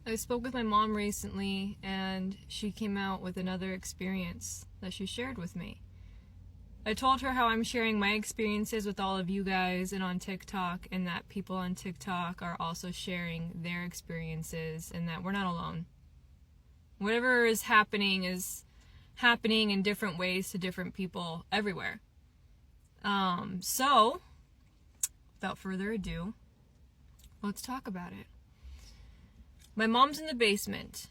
I spoke with my mom recently, and she came out with another experience that she shared with me. I told her how I'm sharing my experiences with all of you guys and on TikTok, and that people on TikTok are also sharing their experiences, and that we're not alone. Whatever is happening in different ways to different people everywhere. So, without further ado, let's talk about it. My mom's in the basement.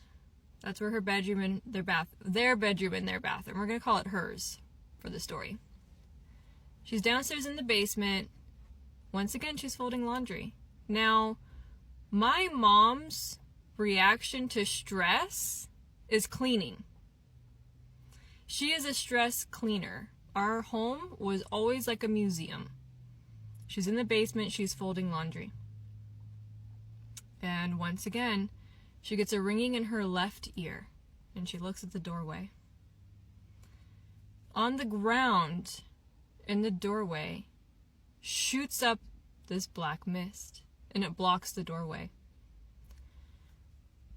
That's where her bedroom and their bedroom and their bathroom. We're going to call it hers for the story. She's downstairs in the basement. Once again, she's folding laundry. Now, my mom's reaction to stress is cleaning. She is a stress cleaner. Our home was always like a museum. She's in the basement, she's folding laundry. And once again, she gets a ringing in her left ear, and she looks at the doorway. On the ground, in the doorway, shoots up this black mist, and it blocks the doorway.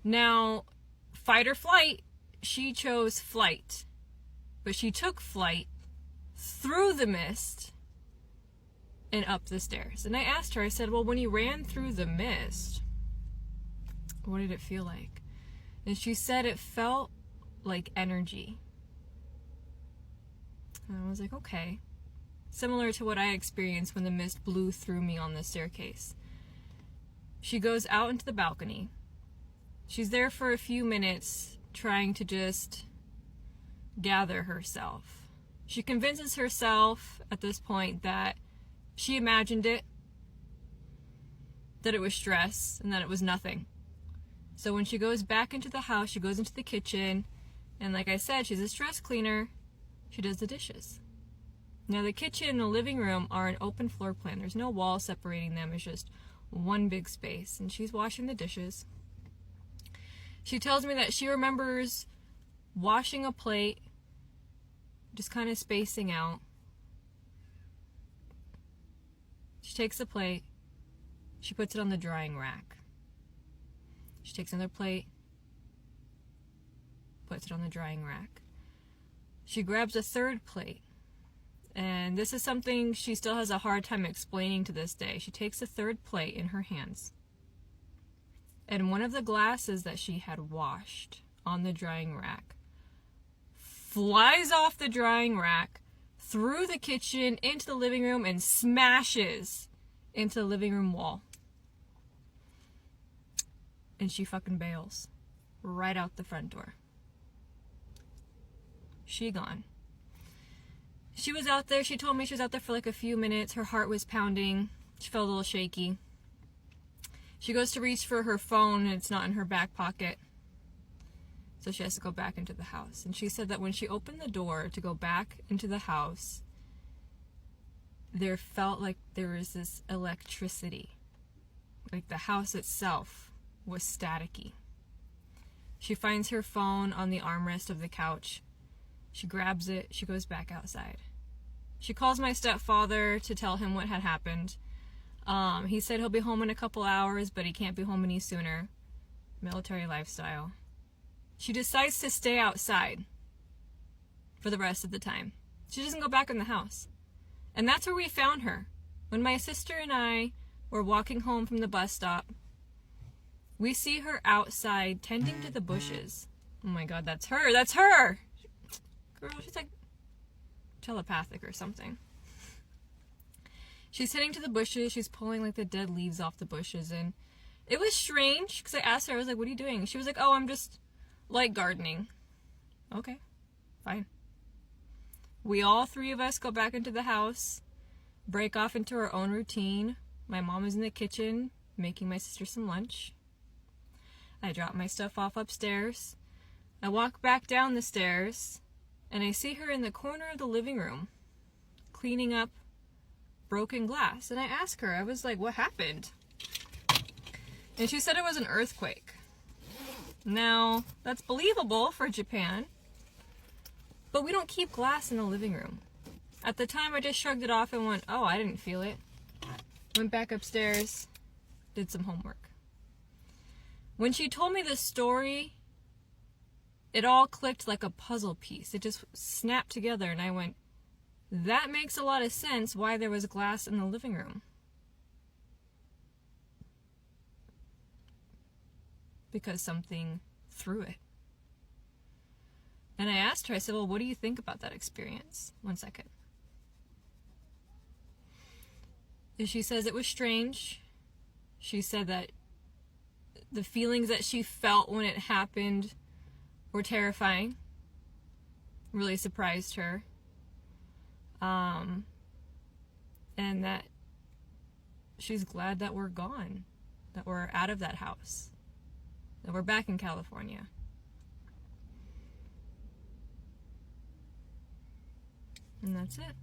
Now, fight or flight, she chose flight. But she took flight through the mist and up the stairs. And I asked her, I said, well, when you ran through the mist, what did it feel like? And she said it felt like energy. And I was like, okay. Similar to what I experienced when the mist blew through me on the staircase. She goes out into the balcony. She's there for a few minutes trying to just gather herself. She convinces herself at this point that she imagined it, that it was stress, and that it was nothing. So when she goes back into the house, she goes into the kitchen, and like I said, she's a stress cleaner. She does the dishes. Now the kitchen and the living room are an open floor plan. There's no wall separating them. It's just one big space. And she's washing the dishes. She tells me that she remembers washing a plate, just kind of spacing out. She takes the plate, she puts it on the drying rack. She takes another plate, puts it on the drying rack. She grabs a third plate, and this is something she still has a hard time explaining to this day. She takes a third plate in her hands, and one of the glasses that she had washed on the drying rack flies off the drying rack, through the kitchen, into the living room, and smashes into the living room wall. And she fucking bails right out the front door. She gone. She was out there, she told me she was out there for like a few minutes. Her heart was pounding. She felt a little shaky. She goes to reach for her phone, and it's not in her back pocket. So she has to go back into the house. And she said that when she opened the door to go back into the house, there felt like there was this electricity. Like the house itself was staticky. She finds her phone on the armrest of the couch. She grabs it. She goes back outside. She calls my stepfather to tell him what had happened. He said he'll be home in a couple hours, but he can't be home any sooner. Military lifestyle. She decides to stay outside for the rest of the time. She doesn't go back in the house. And that's where we found her. When my sister and I were walking home from the bus stop, we see her outside tending to the bushes. Oh my God, that's her. That's her! Girl, she's like telepathic or something. She's tending to the bushes. She's pulling like the dead leaves off the bushes. And it was strange because I asked her, I was like, what are you doing? She was like, oh, I'm just like gardening. Okay, fine. We all three of us go back into the house, break off into our own routine. My mom is in the kitchen making my sister some lunch. I drop my stuff off upstairs. I walk back down the stairs, and I see her in the corner of the living room cleaning up broken glass. And I ask her, I was like, what happened? And she said it was an earthquake. Now, that's believable for Japan, but we don't keep glass in the living room. At the time, I just shrugged it off and went, oh, I didn't feel it. Went back upstairs, did some homework. When she told me this story, it all clicked like a puzzle piece. It just snapped together, and I went, that makes a lot of sense why there was glass in the living room. Because something threw it. And I asked her, I said, well, what do you think about that experience? 1 second. And she says it was strange. She said that the feelings that she felt when it happened were terrifying. Really surprised her. And that she's glad that we're gone, that we're out of that house, that we're back in California. And that's it.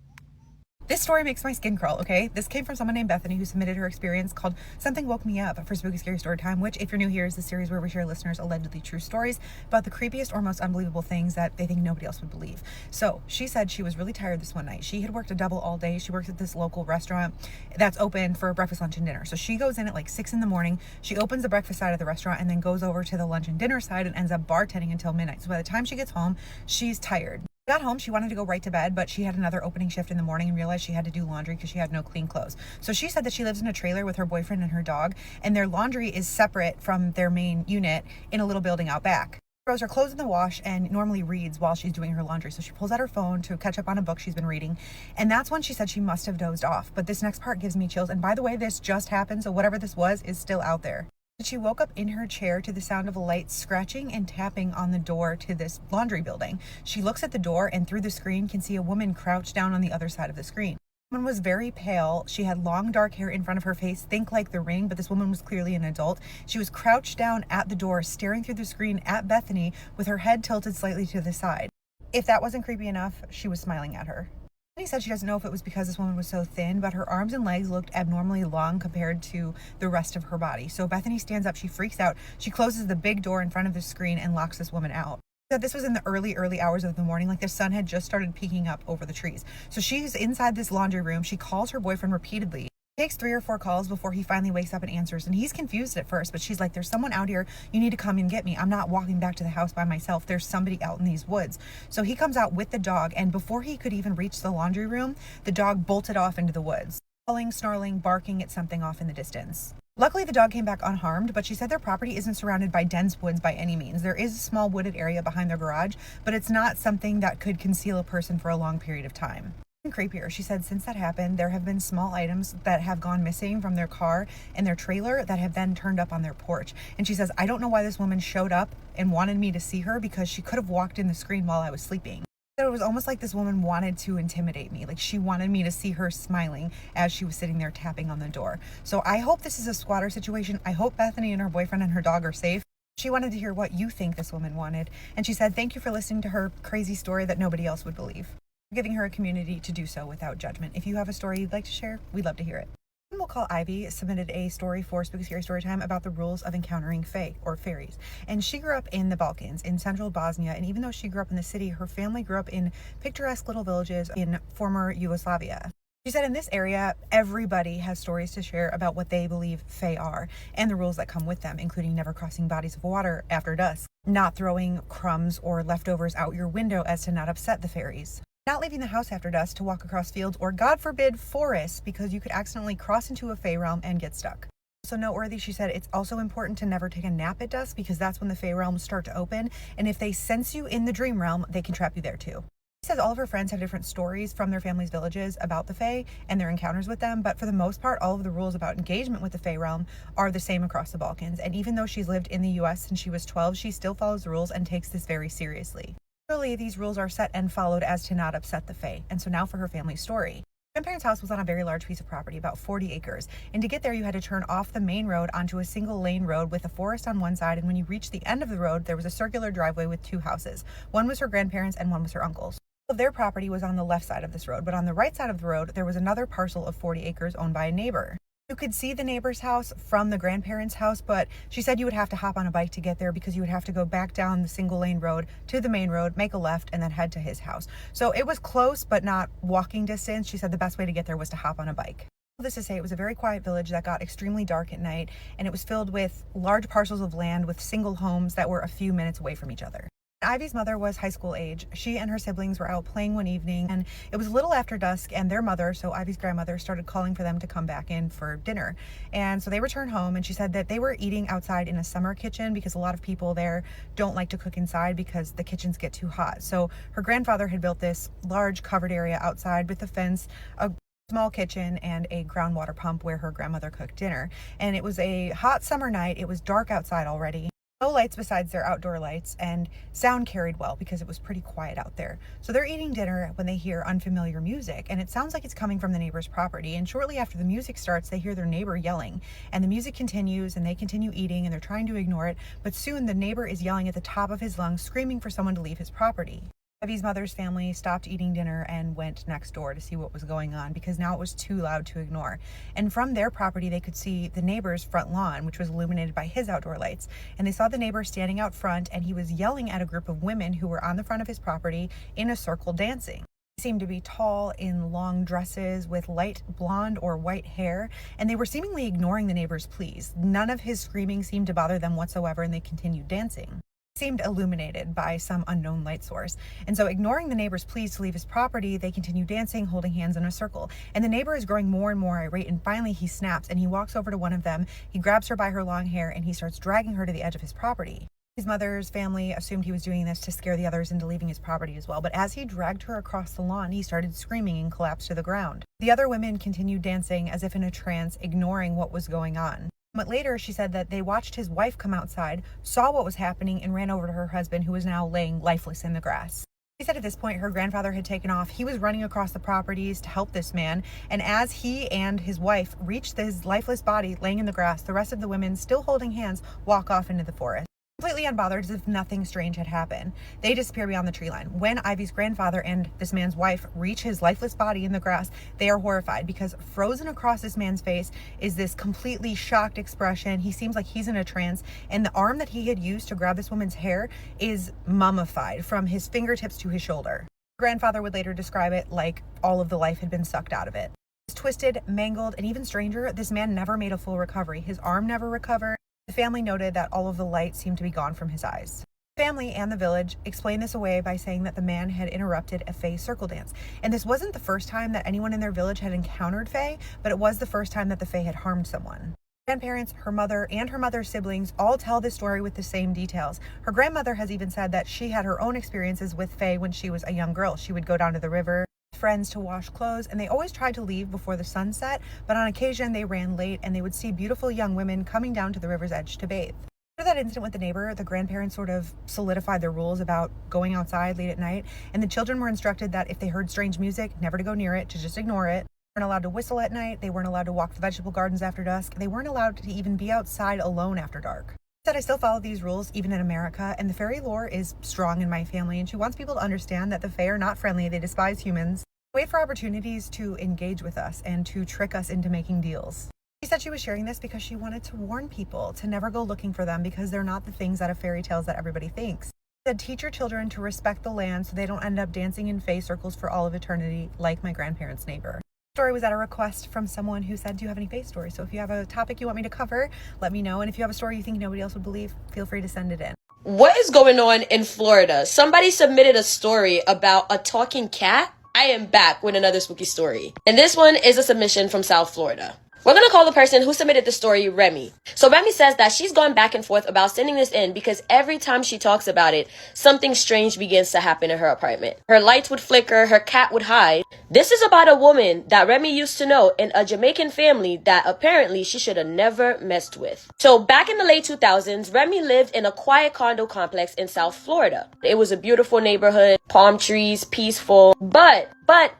This story makes my skin crawl, okay? This came from someone named Bethany who submitted her experience called Something Woke Me Up for Spooky Scary Story Time, which, if you're new here, is the series where we share listeners' allegedly true stories about the creepiest or most unbelievable things that they think nobody else would believe. So she said she was really tired this one night. She had worked a double all day. She works at this local restaurant that's open for breakfast, lunch, and dinner. So she goes in at like 6 in the morning. She opens the breakfast side of the restaurant and then goes over to the lunch and dinner side and ends up bartending until midnight. So by the time she gets home, she's tired. Got home, she wanted to go right to bed, but she had another opening shift in the morning and realized she had to do laundry because she had no clean clothes. So she said that she lives in a trailer with her boyfriend and her dog, and their laundry is separate from their main unit in a little building out back. She throws her clothes in the wash and normally reads while she's doing her laundry. So she pulls out her phone to catch up on a book she's been reading, and that's when she said she must have dozed off. But this next part gives me chills, and by the way, this just happened, so whatever this was is still out there. She woke up in her chair to the sound of a light scratching and tapping on the door to this laundry building. She looks at the door and through the screen can see a woman crouched down on the other side of the screen. The woman was very pale. She had long dark hair in front of her face, think like The Ring, but this woman was clearly an adult. She was crouched down at the door, staring through the screen at Bethany with her head tilted slightly to the side. If that wasn't creepy enough, she was smiling at her. Bethany said she doesn't know if it was because this woman was so thin, but her arms and legs looked abnormally long compared to the rest of her body. So Bethany stands up, she freaks out, she closes the big door in front of the screen and locks this woman out. She said this was in the early hours of the morning, like the sun had just started peeking up over the trees. So she's inside this laundry room, she calls her boyfriend repeatedly. Takes 3 or 4 calls before he finally wakes up and answers, and he's confused at first, but she's like, there's someone out here, you need to come and get me. I'm not walking back to the house by myself, there's somebody out in these woods. So he comes out with the dog, and before he could even reach the laundry room, the dog bolted off into the woods, calling, snarling, barking at something off in the distance. Luckily, the dog came back unharmed, but she said their property isn't surrounded by dense woods by any means. There is a small wooded area behind their garage, but it's not something that could conceal a person for a long period of time. Creepier, she said since that happened, there have been small items that have gone missing from their car and their trailer that have then turned up on their porch. And she says, I don't know why this woman showed up and wanted me to see her because she could have walked in the screen while I was sleeping. It was almost like this woman wanted to intimidate me. Like she wanted me to see her smiling as she was sitting there tapping on the door. So I hope this is a squatter situation. I hope Bethany and her boyfriend and her dog are safe. She wanted to hear what you think this woman wanted. And she said, thank you for listening to her crazy story that nobody else would believe. Giving her a community to do so without judgment. If you have a story you'd like to share, we'd love to hear it. We'll call Ivy submitted a story for Spooky Scary Storytime about the rules of encountering fae or fairies. And she grew up in the Balkans, in central Bosnia, and even though she grew up in the city, her family grew up in picturesque little villages in former Yugoslavia. She said in this area, everybody has stories to share about what they believe fae are and the rules that come with them, including never crossing bodies of water after dusk, not throwing crumbs or leftovers out your window as to not upset the fairies, not leaving the house after dusk to walk across fields or, God forbid, forests because you could accidentally cross into a fae realm and get stuck. Also noteworthy, she said it's also important to never take a nap at dusk because that's when the fae realms start to open, and if they sense you in the dream realm, they can trap you there too. She says all of her friends have different stories from their family's villages about the fae and their encounters with them, but for the most part, all of the rules about engagement with the fae realm are the same across the Balkans, and even though she's lived in the US since she was 12, she still follows the rules and takes this very seriously. Really, these rules are set and followed as to not upset the fae. And so now for her family story. My grandparents' house was on a very large piece of property, about 40 acres. And to get there, you had to turn off the main road onto a single lane road with a forest on one side. And when you reached the end of the road, there was a circular driveway with 2 houses. One was her grandparents and one was her uncle's. Their property was on the left side of this road, but on the right side of the road, there was another parcel of 40 acres owned by a neighbor. You could see the neighbor's house from the grandparents' house, but she said you would have to hop on a bike to get there because you would have to go back down the single lane road to the main road, make a left, and then head to his house. So it was close, but not walking distance. She said the best way to get there was to hop on a bike. This is to say, it was a very quiet village that got extremely dark at night, and it was filled with large parcels of land with single homes that were a few minutes away from each other. Ivy's mother was high school age. She and her siblings were out playing one evening, and it was a little after dusk, and their mother, so Ivy's grandmother, started calling for them to come back in for dinner. And so they returned home, and she said that they were eating outside in a summer kitchen because a lot of people there don't like to cook inside because the kitchens get too hot. So her grandfather had built this large covered area outside with a fence, a small kitchen, and a groundwater pump where her grandmother cooked dinner. And it was a hot summer night. It was dark outside already. No lights besides their outdoor lights, and sound carried well because it was pretty quiet out there. So they're eating dinner when they hear unfamiliar music, and it sounds like it's coming from the neighbor's property. And shortly after the music starts, they hear their neighbor yelling, and the music continues, and they continue eating, and they're trying to ignore it. But soon the neighbor is yelling at the top of his lungs, screaming for someone to leave his property. Ivy's mother's family stopped eating dinner and went next door to see what was going on because now it was too loud to ignore. And from their property, they could see the neighbor's front lawn, which was illuminated by his outdoor lights. And they saw the neighbor standing out front, and he was yelling at a group of women who were on the front of his property in a circle dancing. They seemed to be tall in long dresses with light blonde or white hair, and they were seemingly ignoring the neighbor's pleas. None of his screaming seemed to bother them whatsoever, and they continued dancing. Seemed illuminated by some unknown light source. And so, ignoring the neighbor's pleas to leave his property, they continue dancing, holding hands in a circle. And the neighbor is growing more and more irate, and finally he snaps and he walks over to one of them. He grabs her by her long hair and he starts dragging her to the edge of his property. His mother's family assumed he was doing this to scare the others into leaving his property as well. But as he dragged her across the lawn, he started screaming and collapsed to the ground. The other women continued dancing as if in a trance, ignoring what was going on. But later, she said that they watched his wife come outside, saw what was happening, and ran over to her husband, who was now laying lifeless in the grass. She said at this point, her grandfather had taken off. He was running across the properties to help this man. And as he and his wife reached his lifeless body laying in the grass, the rest of the women, still holding hands, walk off into the forest. Completely unbothered, as if nothing strange had happened. They disappear beyond the tree line. When Ivy's grandfather and this man's wife reach his lifeless body in the grass, they are horrified because frozen across this man's face is this completely shocked expression. He seems like he's in a trance, and the arm that he had used to grab this woman's hair is mummified from his fingertips to his shoulder. Grandfather would later describe it like all of the life had been sucked out of it. It's twisted, mangled, and even stranger, this man never made a full recovery. His arm never recovered. The family noted that all of the light seemed to be gone from his eyes. The family and the village explained this away by saying that the man had interrupted a Fae circle dance. And this wasn't the first time that anyone in their village had encountered Fae, but it was the first time that the Fae had harmed someone. Grandparents, her mother, and her mother's siblings all tell this story with the same details. Her grandmother has even said that she had her own experiences with Fae when she was a young girl. She would go down to the river with friends to wash clothes, and they always tried to leave before the sun set, but on occasion they ran late, and they would see beautiful young women coming down to the river's edge to bathe. After that incident with the neighbor, the grandparents sort of solidified their rules about going outside late at night, and the children were instructed that if they heard strange music, never to go near it, to just ignore it. They weren't allowed to whistle at night, they weren't allowed to walk the vegetable gardens after dusk, they weren't allowed to even be outside alone after dark. Said I still follow these rules even in America, and the fairy lore is strong in my family, and she wants people to understand that the Fae are not friendly, they despise humans, wait for opportunities to engage with us and to trick us into making deals. She said she was sharing this because she wanted to warn people to never go looking for them because they're not the things out of fairy tales that everybody thinks. She said teach your children to respect the land so they don't end up dancing in Fae circles for all of eternity like my grandparents' neighbor. The story was at a request from someone who said, do you have any Fae stories? So if you have a topic you want me to cover, let me know. And if you have a story you think nobody else would believe, feel free to send it in. What is going on in Florida? Somebody submitted a story about a talking cat. I am back with another spooky story. And this one is a submission from South Florida. We're going to call the person who submitted the story Remy. So Remy says that she's gone back and forth about sending this in because every time she talks about it, something strange begins to happen in her apartment. Her lights would flicker, her cat would hide. This is about a woman that Remy used to know in a Jamaican family that apparently she should have never messed with. So back in the late 2000s, Remy lived in a quiet condo complex in South Florida. It was a beautiful neighborhood, palm trees, peaceful, but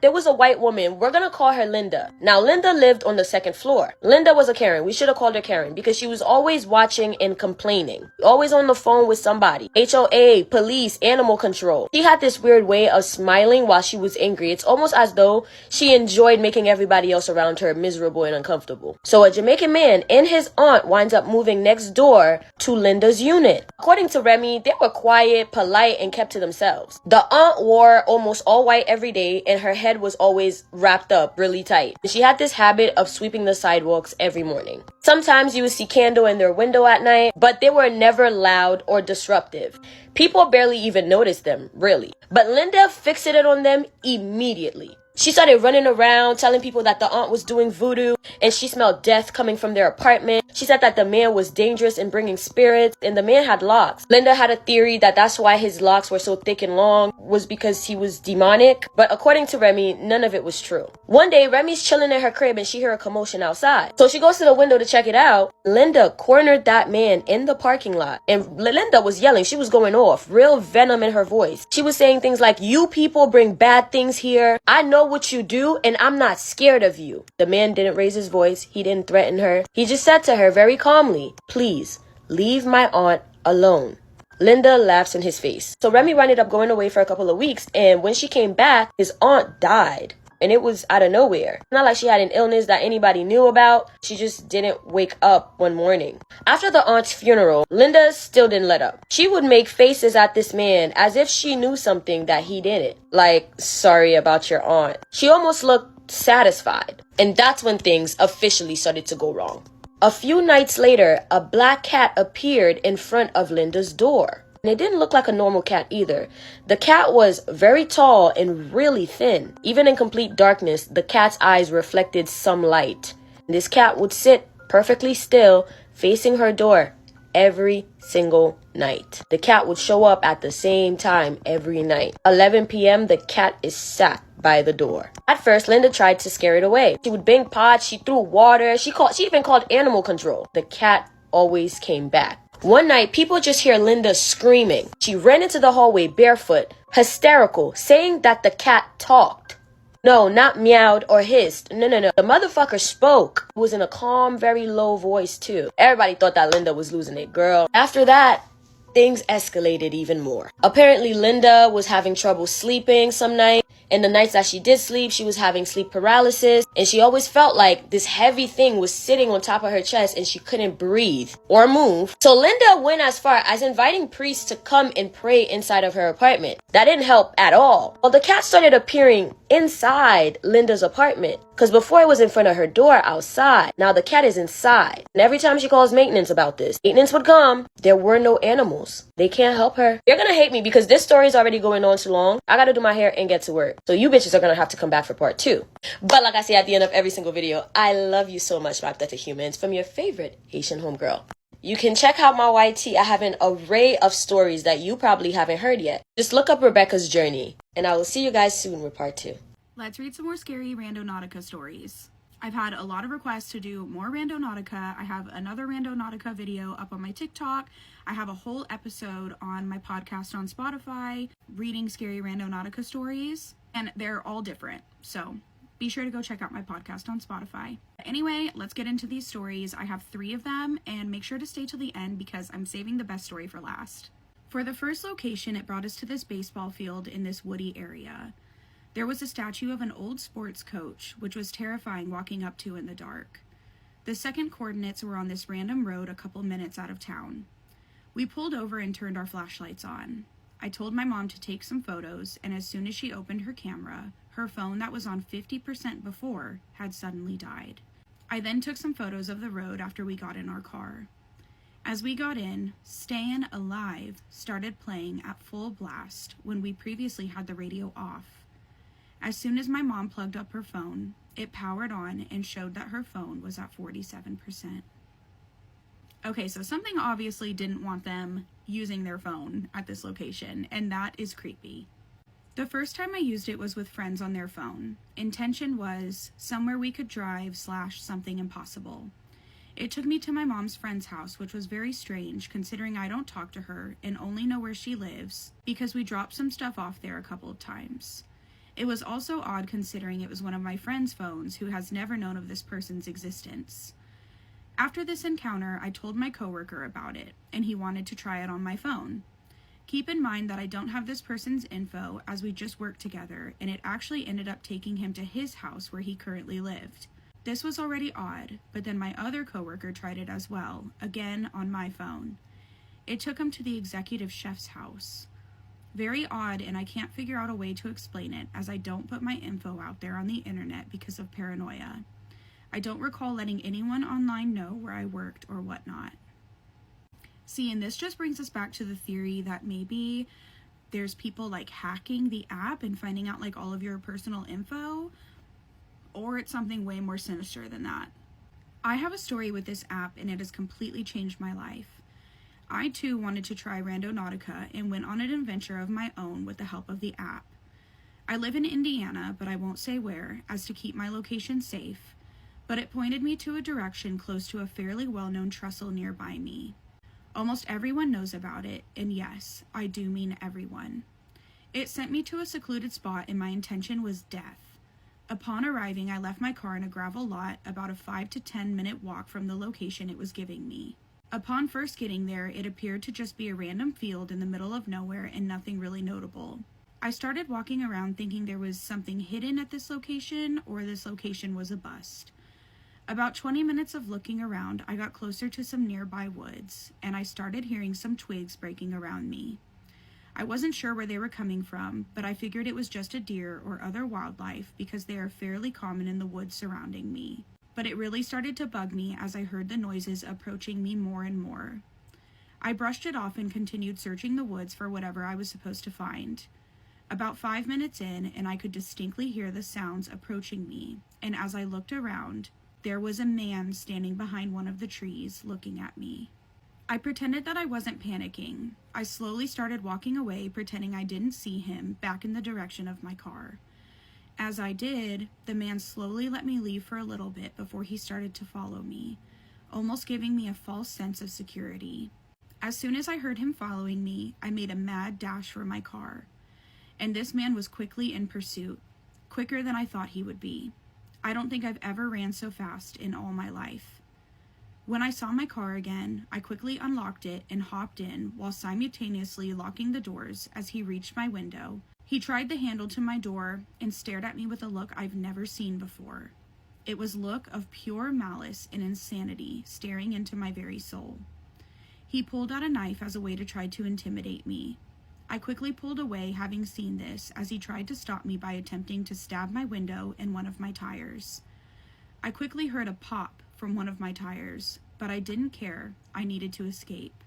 there was a white woman. We're gonna call her Linda. Now, Linda lived on the second floor. Linda was a Karen. We should have called her Karen because she was always watching and complaining. Always on the phone with somebody. HOA, police, animal control. She had this weird way of smiling while she was angry. It's almost as though she enjoyed making everybody else around her miserable and uncomfortable. So a Jamaican man and his aunt winds up moving next door to Linda's unit. According to Remy, they were quiet, polite, and kept to themselves. The aunt wore almost all white every day, and and her head was always wrapped up really tight. She had this habit of sweeping the sidewalks every morning. Sometimes you would see candle in their window at night, but they were never loud or disruptive. People barely even noticed them, really. But Linda fixated on them immediately. She started running around telling people that the aunt was doing voodoo and she smelled death coming from their apartment. She said that the man was dangerous in bringing spirits and the man had locks. Linda had a theory that that's why his locks were so thick and long was because he was demonic. But according to Remy, none of it was true. One day, Remy's chilling in her crib and she heard a commotion outside. So she goes to the window to check it out. Linda cornered that man in the parking lot and Linda was yelling. She was going off, real venom in her voice. She was saying things like, "You people bring bad things here. I know what you do and I'm not scared of you." The man didn't raise his voice. He didn't threaten her. He just said to her very calmly, "Please leave my aunt alone." Linda laughs in his face. So Remy ended up going away for a couple of weeks, and when she came back, his aunt died. And it was out of nowhere. Not like she had an illness that anybody knew about. She just didn't wake up one morning. After the aunt's funeral, Linda still didn't let up. She would make faces at this man as if she knew something that he didn't. Like, "Sorry about your aunt." She almost looked satisfied. And that's when things officially started to go wrong. A few nights later, a black cat appeared in front of Linda's door. And it didn't look like a normal cat either. The cat was very tall and really thin. Even in complete darkness, the cat's eyes reflected some light. This cat would sit perfectly still, facing her door every single night. The cat would show up at the same time every night. 11 p.m., the cat is sat by the door. At first, Linda tried to scare it away. She would bang pots, she threw water, she even called animal control. The cat always came back. One night, people just hear Linda screaming. She ran into the hallway barefoot, hysterical, saying that the cat talked. No, not meowed or hissed. No. The motherfucker spoke. It was in a calm, very low voice, too. Everybody thought that Linda was losing it, girl. After that, things escalated even more. Apparently, Linda was having trouble sleeping some night. And the nights that she did sleep, she was having sleep paralysis. And she always felt like this heavy thing was sitting on top of her chest and she couldn't breathe or move. So Linda went as far as inviting priests to come and pray inside of her apartment. That didn't help at all. Well, the cat started appearing inside Linda's apartment. Because before it was in front of her door outside. Now the cat is inside. And every time she calls maintenance about this, maintenance would come. There were no animals. They can't help her. You're gonna hate me because this story is already going on too long. I gotta do my hair and get to work. So you bitches are gonna have to come back for part 2. But like I say at the end of every single video, I love you so much, my pathetic humans, from your favorite Haitian homegirl. You can check out my YT. I have an array of stories that you probably haven't heard yet. Just look up Rebecca's journey. And I will see you guys soon with part 2. Let's read some more scary Randonautica stories. I've had a lot of requests to do more Randonautica. I have another Randonautica video up on my TikTok. I have a whole episode on my podcast on Spotify, reading scary Randonautica stories, and they're all different. So be sure to go check out my podcast on Spotify. Anyway, let's get into these stories. I have 3 of them, and make sure to stay till the end because I'm saving the best story for last. For the first location, it brought us to this baseball field in this woody area. There was a statue of an old sports coach, which was terrifying walking up to in the dark. The second coordinates were on this random road a couple minutes out of town. We pulled over and turned our flashlights on. I told my mom to take some photos, and as soon as she opened her camera, her phone that was on 50% before had suddenly died. I then took some photos of the road after we got in our car. As we got in, Stayin' Alive started playing at full blast when we previously had the radio off. As soon as my mom plugged up her phone, it powered on and showed that her phone was at 47%. Okay, so something obviously didn't want them using their phone at this location, and that is creepy. The first time I used it was with friends on their phone. Intention was somewhere we could drive / something impossible. It took me to my mom's friend's house, which was very strange considering I don't talk to her and only know where she lives because we dropped some stuff off there a couple of times. It was also odd considering it was one of my friend's phones who has never known of this person's existence. After this encounter, I told my coworker about it, and he wanted to try it on my phone. Keep in mind that I don't have this person's info as we just worked together, and it actually ended up taking him to his house where he currently lived. This was already odd, but then my other coworker tried it as well, again on my phone. It took him to the executive chef's house. Very odd, and I can't figure out a way to explain it, as I don't put my info out there on the internet because of paranoia. I don't recall letting anyone online know where I worked or whatnot. See, and this just brings us back to the theory that maybe there's people like hacking the app and finding out like all of your personal info, or it's something way more sinister than that. I have a story with this app, and it has completely changed my life. I too wanted to try Randonautica and went on an adventure of my own with the help of the app. I live in Indiana, but I won't say where, as to keep my location safe, but it pointed me to a direction close to a fairly well-known trestle nearby me. Almost everyone knows about it, and yes, I do mean everyone. It sent me to a secluded spot, and my intention was death. Upon arriving, I left my car in a gravel lot about a 5 to 10 minute walk from the location it was giving me. Upon first getting there, it appeared to just be a random field in the middle of nowhere and nothing really notable. I started walking around thinking there was something hidden at this location, or this location was a bust. About 20 minutes of looking around, I got closer to some nearby woods, and I started hearing some twigs breaking around me. I wasn't sure where they were coming from, but I figured it was just a deer or other wildlife because they are fairly common in the woods surrounding me. But it really started to bug me as I heard the noises approaching me more and more. I brushed it off and continued searching the woods for whatever I was supposed to find. About 5 minutes in, and I could distinctly hear the sounds approaching me, and as I looked around, there was a man standing behind one of the trees looking at me. I pretended that I wasn't panicking. I slowly started walking away, pretending I didn't see him, back in the direction of my car. As I did, the man slowly let me leave for a little bit before he started to follow me, almost giving me a false sense of security. As soon as I heard him following me, I made a mad dash for my car. And this man was quickly in pursuit, quicker than I thought he would be. I don't think I've ever ran so fast in all my life. When I saw my car again, I quickly unlocked it and hopped in while simultaneously locking the doors as he reached my window. He tried the handle to my door and stared at me with a look I've never seen before. It was a look of pure malice and insanity staring into my very soul. He pulled out a knife as a way to try to intimidate me. I quickly pulled away, having seen this, as he tried to stop me by attempting to stab my window and one of my tires. I quickly heard a pop from one of my tires, but I didn't care. I needed to escape.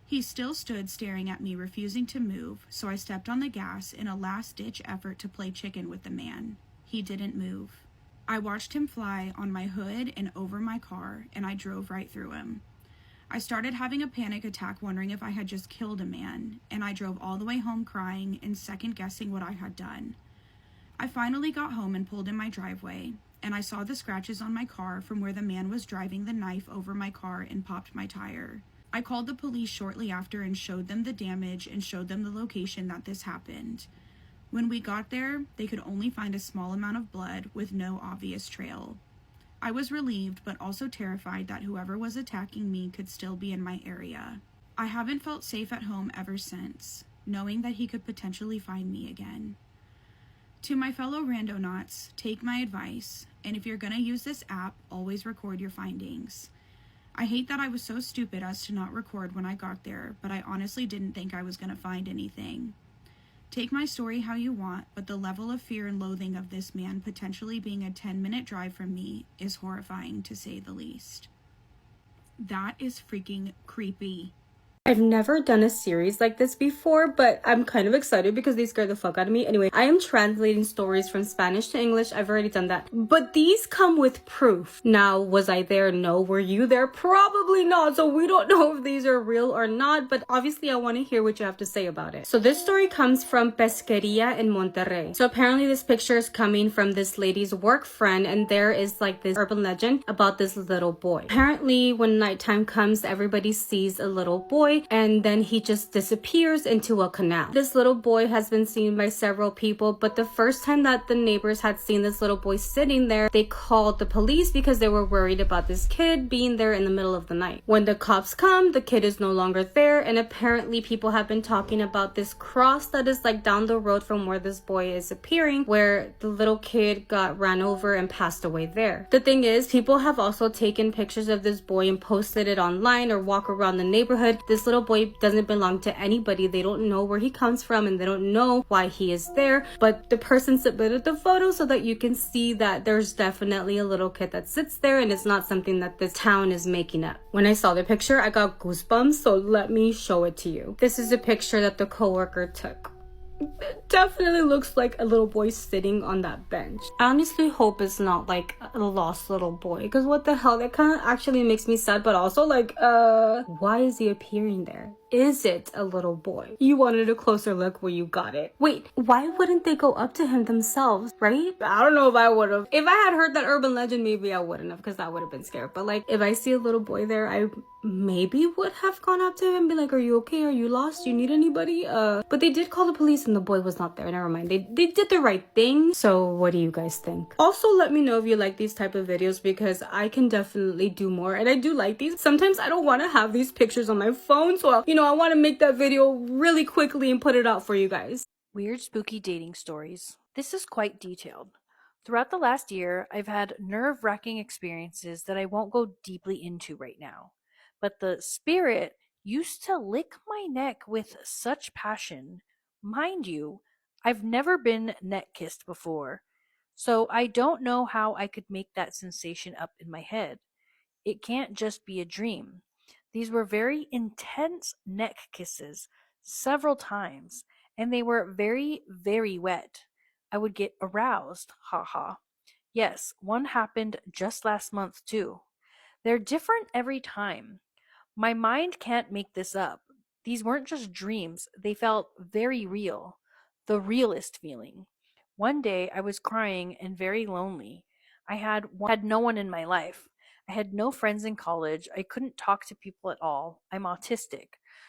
He still stood staring at me, refusing to move, so I stepped on the gas in a last-ditch effort to play chicken with the man. He didn't move. I watched him fly on my hood and over my car, and I drove right through him. I started having a panic attack, wondering if I had just killed a man, and I drove all the way home crying and second-guessing what I had done. I finally got home and pulled in my driveway, and I saw the scratches on my car from where the man was driving the knife over my car and popped my tire. I called the police shortly after and showed them the damage and showed them the location that this happened. When we got there, they could only find a small amount of blood with no obvious trail. I was relieved, but also terrified that whoever was attacking me could still be in my area. I haven't felt safe at home ever since, knowing that he could potentially find me again. To my fellow randonauts, take my advice, and if you're gonna use this app, always record your findings. I hate that I was so stupid as to not record when I got there, but I honestly didn't think I was gonna find anything. Take my story how you want, but the level of fear and loathing of this man potentially being a 10-minute drive from me is horrifying, to say the least. That is freaking creepy. I've never done a series like this before, but I'm kind of excited because they scared the fuck out of me. Anyway, I am translating stories from Spanish to English. I've already done that. But these come with proof. Now, was I there? No. Were you there? Probably not. So we don't know if these are real or not, but obviously I want to hear what you have to say about it. So this story comes from Pesqueria in Monterrey. So apparently this picture is coming from this lady's work friend, and there is like this urban legend about this little boy. Apparently when nighttime comes, everybody sees a little boy, and then he just disappears into a canal. This little boy has been seen by several people, but the first time that the neighbors had seen this little boy sitting there, they called the police because they were worried about this kid being there in the middle of the night. When the cops come, the kid is no longer there, and apparently people have been talking about this cross that is like down the road from where this boy is appearing, where the little kid got ran over and passed away there. The thing is, people have also taken pictures of this boy and posted it online or walk around the neighborhood. This This little boy doesn't belong to anybody. They don't know where he comes from and they don't know why he is there. But the person submitted the photo so that you can see that there's definitely a little kid that sits there and it's not something that this town is making up. When I saw the picture, I got goosebumps, so let me show it to you. This is a picture that the coworker took. It definitely looks like a little boy sitting on that bench. I honestly hope it's not like a lost little boy, because what the hell, that kind of actually makes me sad, but also like, why is he appearing there? Is it a little boy? You wanted a closer look, well, you got it. Wait, why wouldn't they go up to him themselves, right? I don't know if I would have. If I had heard that urban legend, maybe I wouldn't have, because I would have been scared. But like, if I see a little boy there, I maybe would have gone up to him and be like, are you okay? Are you lost? Do you need anybody? But they did call the police and the boy was not there. Never mind. They did the right thing. So what do you guys think? Also, let me know if you like these type of videos, because I can definitely do more. And I do like these. Sometimes I don't want to have these pictures on my phone. So, you know, I want to make that video really quickly and put it out for you guys. Weird spooky dating stories. This is quite detailed. Throughout the last year, I've had nerve-wracking experiences that I won't go deeply into right now. But the spirit used to lick my neck with such passion. Mind you, I've never been neck kissed before, so I don't know how I could make that sensation up in my head. It can't just be a dream. These were very intense neck kisses, several times, and they were very, very wet. I would get aroused, haha. Yes, one happened just last month too. They're different every time. My mind can't make this up. These weren't just dreams, they felt very real. The realest feeling. One day I was crying and very lonely. I had no one in my life. I had no friends in college. I couldn't talk to people at all. I'm autistic.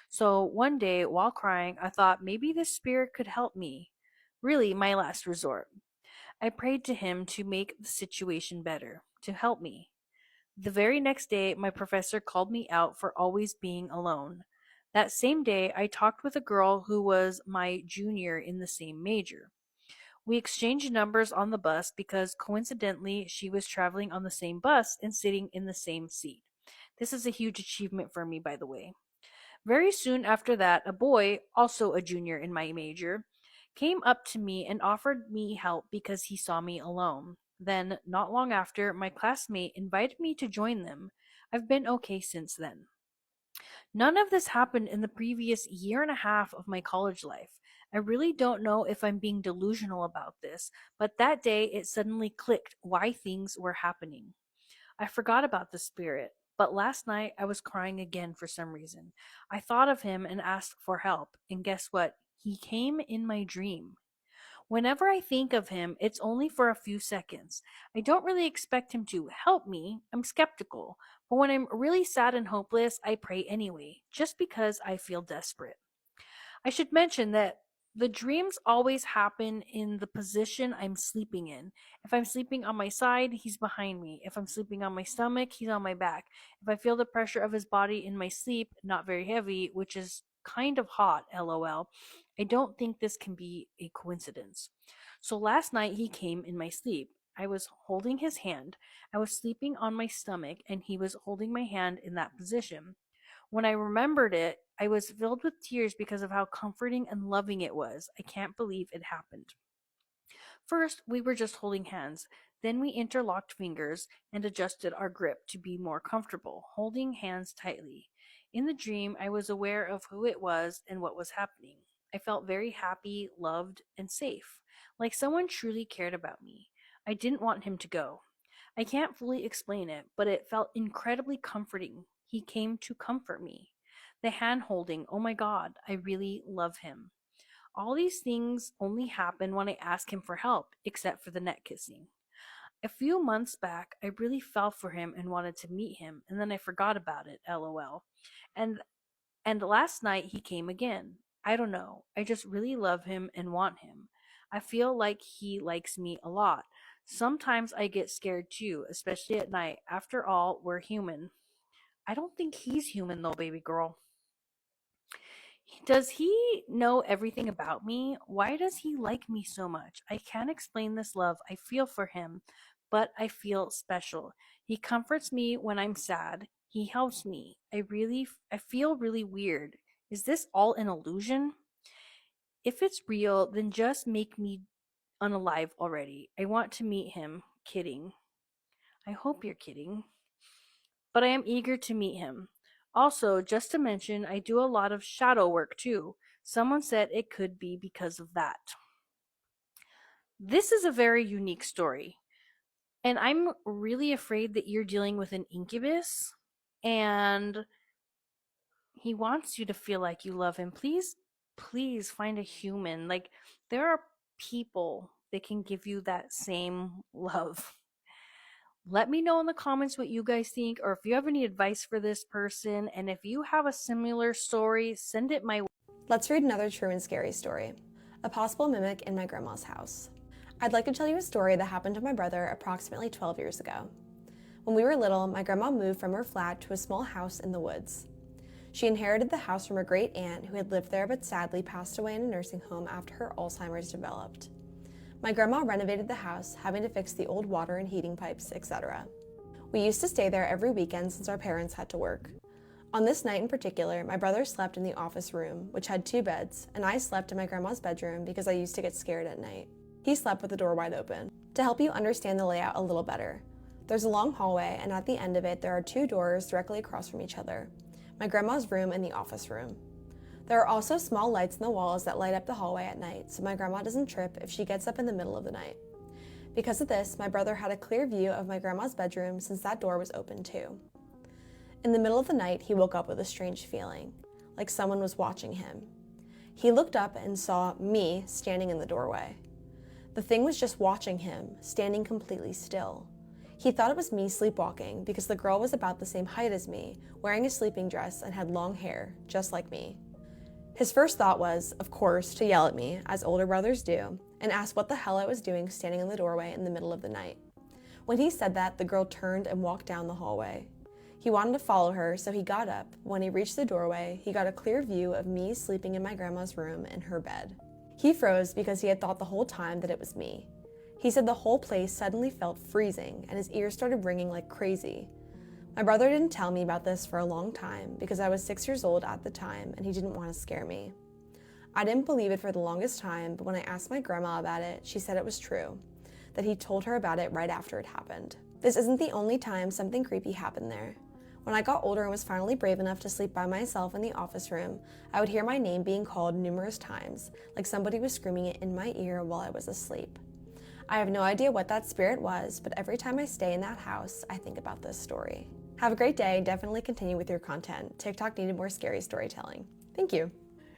So one day while crying, I thought maybe this spirit could help me. Really, my last resort. I prayed to him to make the situation better, to help me. The very next day, my professor called me out for always being alone. That same day, I talked with a girl who was my junior in the same major. We exchanged numbers on the bus because coincidentally, she was traveling on the same bus and sitting in the same seat. This is a huge achievement for me, by the way. Very soon after that, a boy, also a junior in my major, came up to me and offered me help because he saw me alone. Then, not long after, my classmate invited me to join them. I've been okay since then. None of this happened in the previous year and a half of my college life. I really don't know if I'm being delusional about this, but that day it suddenly clicked why things were happening. I forgot about the spirit, but last night I was crying again for some reason. I thought of him and asked for help, and guess what? He came in my dream. Whenever I think of him, it's only for a few seconds. I don't really expect him to help me. I'm skeptical. But when I'm really sad and hopeless, I pray anyway, just because I feel desperate. I should mention that the dreams always happen in the position I'm sleeping in. If I'm sleeping on my side, he's behind me. If I'm sleeping on my stomach, he's on my back. If I feel the pressure of his body in my sleep, not very heavy, which is kind of hot, lol, I don't think this can be a coincidence. So last night he came in my sleep. I was holding his hand. I was sleeping on my stomach and he was holding my hand in that position. When I remembered it, I was filled with tears because of how comforting and loving it was. I can't believe it happened. First, we were just holding hands. Then we interlocked fingers and adjusted our grip to be more comfortable, holding hands tightly. In the dream, I was aware of who it was and what was happening. I felt very happy, loved, and safe, like someone truly cared about me. I didn't want him to go. I can't fully explain it, but it felt incredibly comforting. He came to comfort me. The hand holding, oh my God, I really love him. All these things only happen when I ask him for help, except for the neck kissing. A few months back, I really fell for him and wanted to meet him, and then I forgot about it, lol. And last night he came again. I don't know. I just really love him and want him. I feel like he likes me a lot. Sometimes I get scared too, especially at night. After all, we're human. I don't think he's human though, baby girl. Does he know everything about me? Why does he like me so much? I can't explain this love I feel for him, but I feel special. He comforts me when I'm sad. He helps me. I feel really weird. Is this all an illusion? If it's real, then just make me unalive already. I want to meet him. Kidding. I hope you're kidding. But I am eager to meet him. Also, just to mention, I do a lot of shadow work too. Someone said it could be because of that. This is a very unique story. And I'm really afraid that you're dealing with an incubus and he wants you to feel like you love him. Please find a human. Like, there are people that can give you that same love. Let me know in the comments what you guys think, or if you have any advice for this person, and if you have a similar story, send it my way. Let's read another true and scary story. A possible mimic in my grandma's house. I'd like to tell you a story that happened to my brother approximately 12 years ago. When we were little, my grandma moved from her flat to a small house in the woods. She inherited the house from her great aunt who had lived there but sadly passed away in a nursing home after her Alzheimer's developed. My grandma renovated the house, having to fix the old water and heating pipes, etc. We used to stay there every weekend since our parents had to work. On this night in particular, my brother slept in the office room, which had 2 beds, and I slept in my grandma's bedroom because I used to get scared at night. He slept with the door wide open. To help you understand the layout a little better, there's a long hallway, and at the end of it, there are 2 doors directly across from each other: my grandma's room and the office room. There are also small lights in the walls that light up the hallway at night, so my grandma doesn't trip if she gets up in the middle of the night. Because of this, my brother had a clear view of my grandma's bedroom since that door was open too. In the middle of the night, he woke up with a strange feeling, like someone was watching him. He looked up and saw me standing in the doorway. The thing was just watching him, standing completely still. He thought it was me sleepwalking because the girl was about the same height as me, wearing a sleeping dress and had long hair, just like me. His first thought was, of course, to yell at me, as older brothers do, and ask what the hell I was doing standing in the doorway in the middle of the night. When he said that, the girl turned and walked down the hallway. He wanted to follow her, so he got up. When he reached the doorway, he got a clear view of me sleeping in my grandma's room in her bed. He froze because he had thought the whole time that it was me. He said the whole place suddenly felt freezing and his ears started ringing like crazy. My brother didn't tell me about this for a long time because I was 6 years old at the time and he didn't want to scare me. I didn't believe it for the longest time, but when I asked my grandma about it, she said it was true, that he told her about it right after it happened. This isn't the only time something creepy happened there. When I got older and was finally brave enough to sleep by myself in the office room, I would hear my name being called numerous times, like somebody was screaming it in my ear while I was asleep. I have no idea what that spirit was, but every time I stay in that house, I think about this story. Have a great day. Definitely continue with your content. TikTok needed more scary storytelling. Thank you.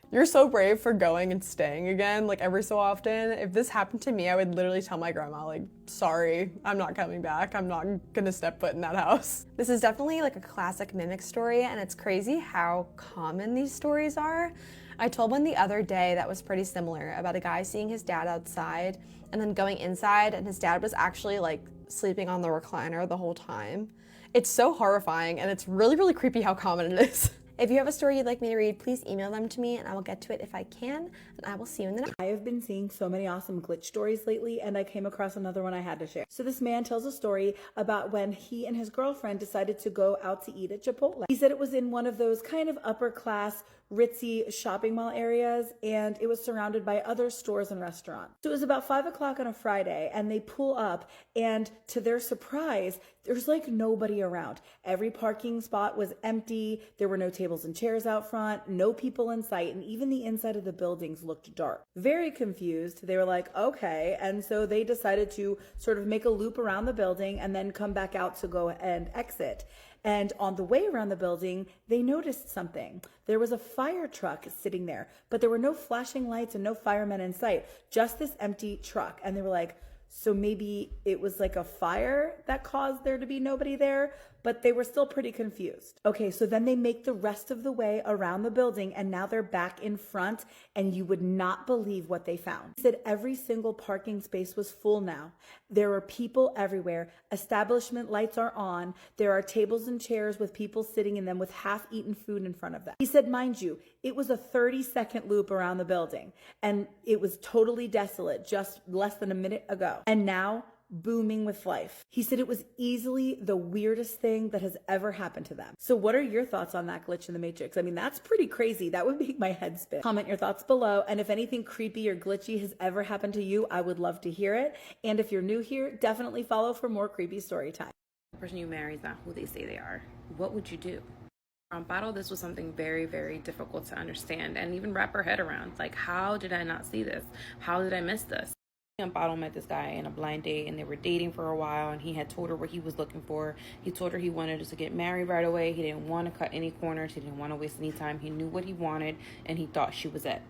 You're so brave for going and staying again, like every so often. If this happened to me, I would literally tell my grandma, like, sorry, I'm not coming back. I'm not gonna step foot in that house. This is definitely like a classic mimic story, and it's crazy how common these stories are. I told one the other day that was pretty similar about a guy seeing his dad outside and then going inside, and his dad was actually like sleeping on the recliner the whole time. It's so horrifying, and it's really, really creepy how common it is. If you have a story you'd like me to read, please email them to me and I will get to it if I can, and I will see you in the next. I have been seeing so many awesome glitch stories lately, and I came across another one I had to share. So this man tells a story about when he and his girlfriend decided to go out to eat at Chipotle. He said it was in one of those kind of upper class, ritzy shopping mall areas, and it was surrounded by other stores and restaurants. So it was about 5 o'clock on a Friday, and they pull up, and to their surprise, there's like nobody around. Every parking spot was empty. There were no tables and chairs out front, no people in sight, and even the inside of the buildings looked dark. Very confused, they were like, okay, and so they decided to sort of make a loop around the building and then come back out to go and exit. And on the way around the building, they noticed something. There was a fire truck sitting there, but there were no flashing lights and no firemen in sight, just this empty truck. And they were like, so maybe it was like a fire that caused there to be nobody there, but they were still pretty confused. Okay, so then they make the rest of the way around the building, and now they're back in front, and you would not believe what they found. He said every single parking space was full now. There are people everywhere. Establishment lights are on. There are tables and chairs with people sitting in them with half-eaten food in front of them. He said, mind you, it was a 30-second loop around the building, and it was totally desolate just less than a minute ago. And now booming with life. He said it was easily the weirdest thing that has ever happened to them. So what are your thoughts on that glitch in the Matrix? I mean, that's pretty crazy. That would make my head spin. Comment your thoughts below. And if anything creepy or glitchy has ever happened to you, I would love to hear it. And if you're new here, definitely follow for more creepy story time. The person you marry is not who they say they are. What would you do? On Bottle, this was something very, very difficult to understand and even wrap her head around. Like, how did I not see this? How did I miss this? And Bottle met this guy in a blind date, and they were dating for a while, and he had told her what he was looking for. He told her he wanted us to get married right away. He didn't want to cut any corners. He didn't want to waste any time. He knew what he wanted, and he thought she was it.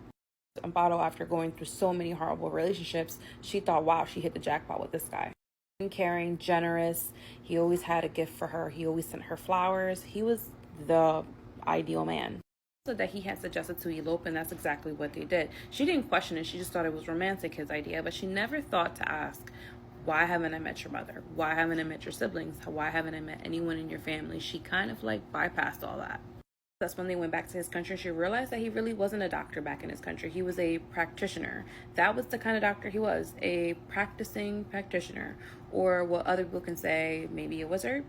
And Bottle, after going through so many horrible relationships, she thought, wow, she hit the jackpot with this guy. Caring, generous. He always had a gift for her. He always sent her flowers. He was the ideal man. That he had suggested to elope, and that's exactly what they did. She didn't question it. She just thought it was romantic, his idea, but she never thought to ask, why haven't I met your mother? Why haven't I met your siblings? Why haven't I met anyone in your family? She kind of like bypassed all that. That's when they went back to his country. She realized that he really wasn't a doctor back in his country. He was a practitioner. That was the kind of doctor he was, a practicing practitioner, or what other people can say, maybe a wizard.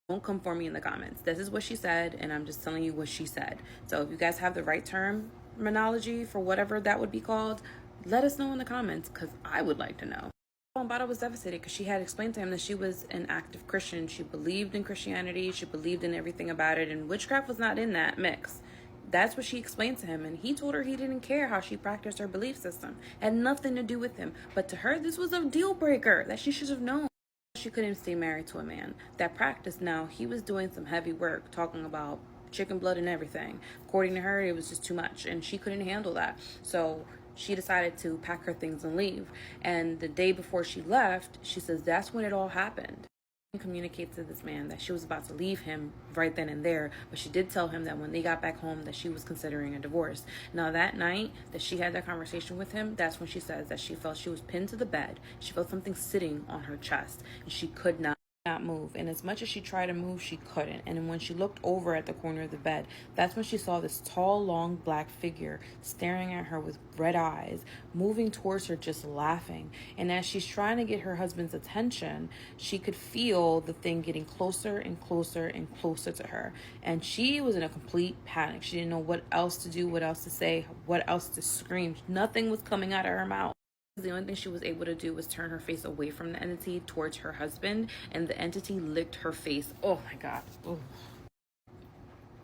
Don't come for me in the comments. This is what she said, and I'm just telling you what she said. So if you guys have the right terminology for whatever that would be called, let us know in the comments, because I would like to know. Bottle was devastated because she had explained to him that she was an active Christian. She believed in Christianity. She believed in everything about it, and witchcraft was not in that mix. That's what she explained to him, and he told her he didn't care how she practiced her belief system. It had nothing to do with him. But to her, this was a deal breaker that she should have known. She couldn't stay married to a man that practiced. Now, he was doing some heavy work, talking about chicken blood and everything. According to her, it was just too much, and she couldn't handle that. So she decided to pack her things and leave. And the day before she left, she says that's when it all happened. She communicated to this man that she was about to leave him right then and there, but she did tell him that when they got back home that she was considering a divorce. Now, that night that she had that conversation with him, that's when she says that she felt she was pinned to the bed. She felt something sitting on her chest, and she could not move. And as much as she tried to move, she couldn't. And when she looked over at the corner of the bed, that's when she saw this tall, long black figure staring at her with red eyes, moving towards her, just laughing. And as she's trying to get her husband's attention, she could feel the thing getting closer and closer and closer to her. And she was in a complete panic. She didn't know what else to do, what else to say, what else to scream. Nothing was coming out of her mouth. The only thing she was able to do was turn her face away from the entity towards her husband, and the entity licked her face. Oh my God. Ooh.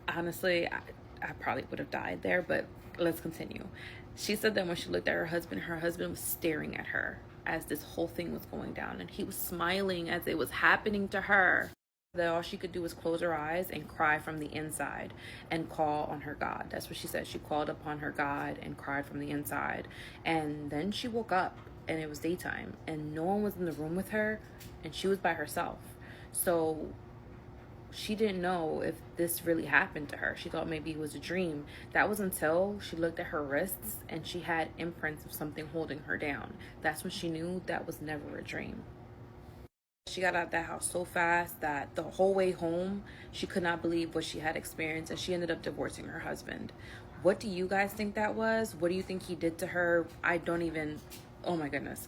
Honestly, I probably would have died there, but let's continue. She said that when she looked at her husband was staring at her as this whole thing was going down, and he was smiling as it was happening to her. That all she could do was close her eyes and cry from the inside and call on her God. That's what she said. She called upon her God and cried from the inside. And then she woke up, and it was daytime, and no one was in the room with her, and she was by herself. So she didn't know if this really happened to her. She thought maybe it was a dream. That was until she looked at her wrists and she had imprints of something holding her down. That's when she knew that was never a dream. She got out of that house so fast that the whole way home, she could not believe what she had experienced, and she ended up divorcing her husband. What do you guys think that was? What do you think he did to her? I don't even, oh my goodness.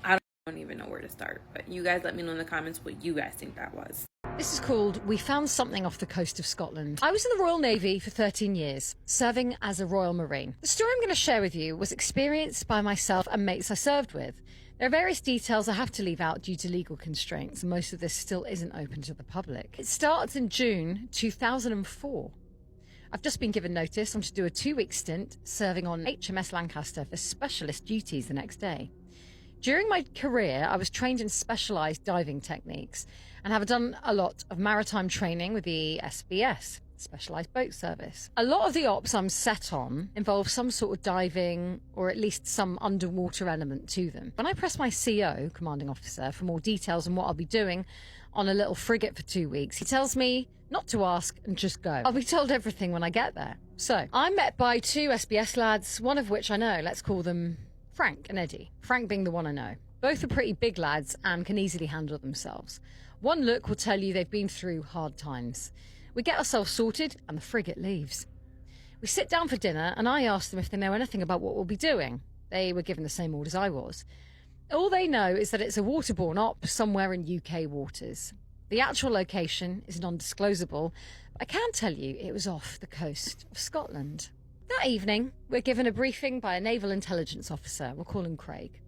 I don't even know where to start. But you guys let me know in the comments what you guys think that was. This is called We Found Something Off the Coast of Scotland. I was in the Royal Navy for 13 years, serving as a Royal Marine. The story I'm going to share with you was experienced by myself and mates I served with. There are various details I have to leave out due to legal constraints, and most of this still isn't open to the public. It starts in June 2004. I've just been given notice I'm to do a 2-week stint serving on HMS Lancaster for specialist duties the next day. During my career, I was trained in specialised diving techniques and have done a lot of maritime training with the SBS, Specialised Boat Service. A lot of the ops I'm set on involve some sort of diving or at least some underwater element to them. When I press my CO, commanding officer, for more details on what I'll be doing on a little frigate for 2 weeks, he tells me not to ask and just go. I'll be told everything when I get there. So I'm met by 2 SBS lads, one of which I know. Let's call them Frank and Eddie. Frank being the one I know. Both are pretty big lads and can easily handle themselves. One look will tell you they've been through hard times. We get ourselves sorted and the frigate leaves. We sit down for dinner and I ask them if they know anything about what we'll be doing. They were given the same orders I was. All they know is that it's a waterborne op somewhere in UK waters. The actual location is non-disclosable, but I can tell you it was off the coast of Scotland. That evening, we're given a briefing by a naval intelligence officer. We'll call him Craig.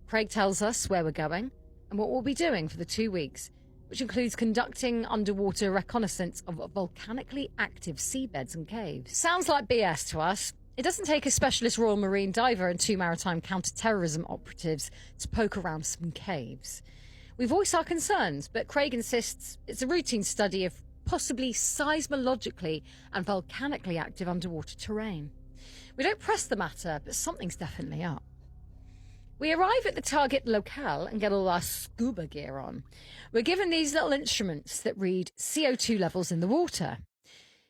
Craig tells us where we're going and what we'll be doing for the 2 weeks, which includes conducting underwater reconnaissance of volcanically active seabeds and caves. Sounds like BS to us. It doesn't take a specialist Royal Marine diver and 2 maritime counter-terrorism operatives to poke around some caves. We voice our concerns, but Craig insists it's a routine study of possibly seismologically and volcanically active underwater terrain. We don't press the matter, but something's definitely up. We arrive at the target locale and get all our scuba gear on. We're given these little instruments that read CO2 levels in the water.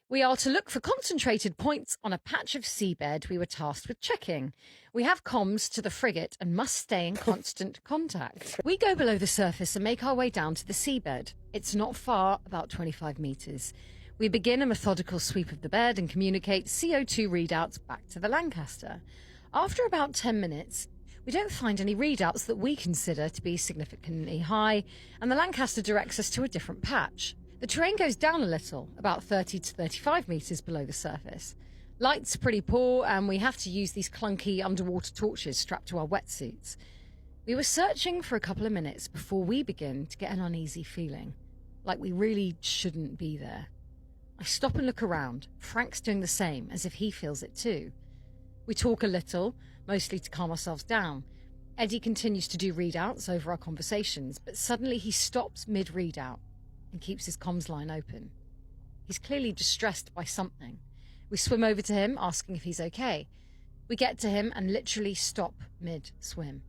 We are to look for concentrated points on a patch of seabed we were tasked with checking. We have comms to the frigate and must stay in constant contact. We go below the surface and make our way down to the seabed. It's not far, about 25 metres. We begin a methodical sweep of the bed and communicate CO2 readouts back to the Lancaster. After about 10 minutes, we don't find any readouts that we consider to be significantly high, and the Lancaster directs us to a different patch. The terrain goes down a little, about 30 to 35 metres below the surface. Light's pretty poor, and we have to use these clunky underwater torches strapped to our wetsuits. We were searching for a couple of minutes before we begin to get an uneasy feeling, like we really shouldn't be there. I stop and look around. Frank's doing the same, as if he feels it too. We talk a little, mostly to calm ourselves down. Eddie continues to do readouts over our conversations, but suddenly he stops mid-readout and keeps his comms line open. He's clearly distressed by something. We swim over to him, asking if he's okay. We get to him and literally stop mid-swim.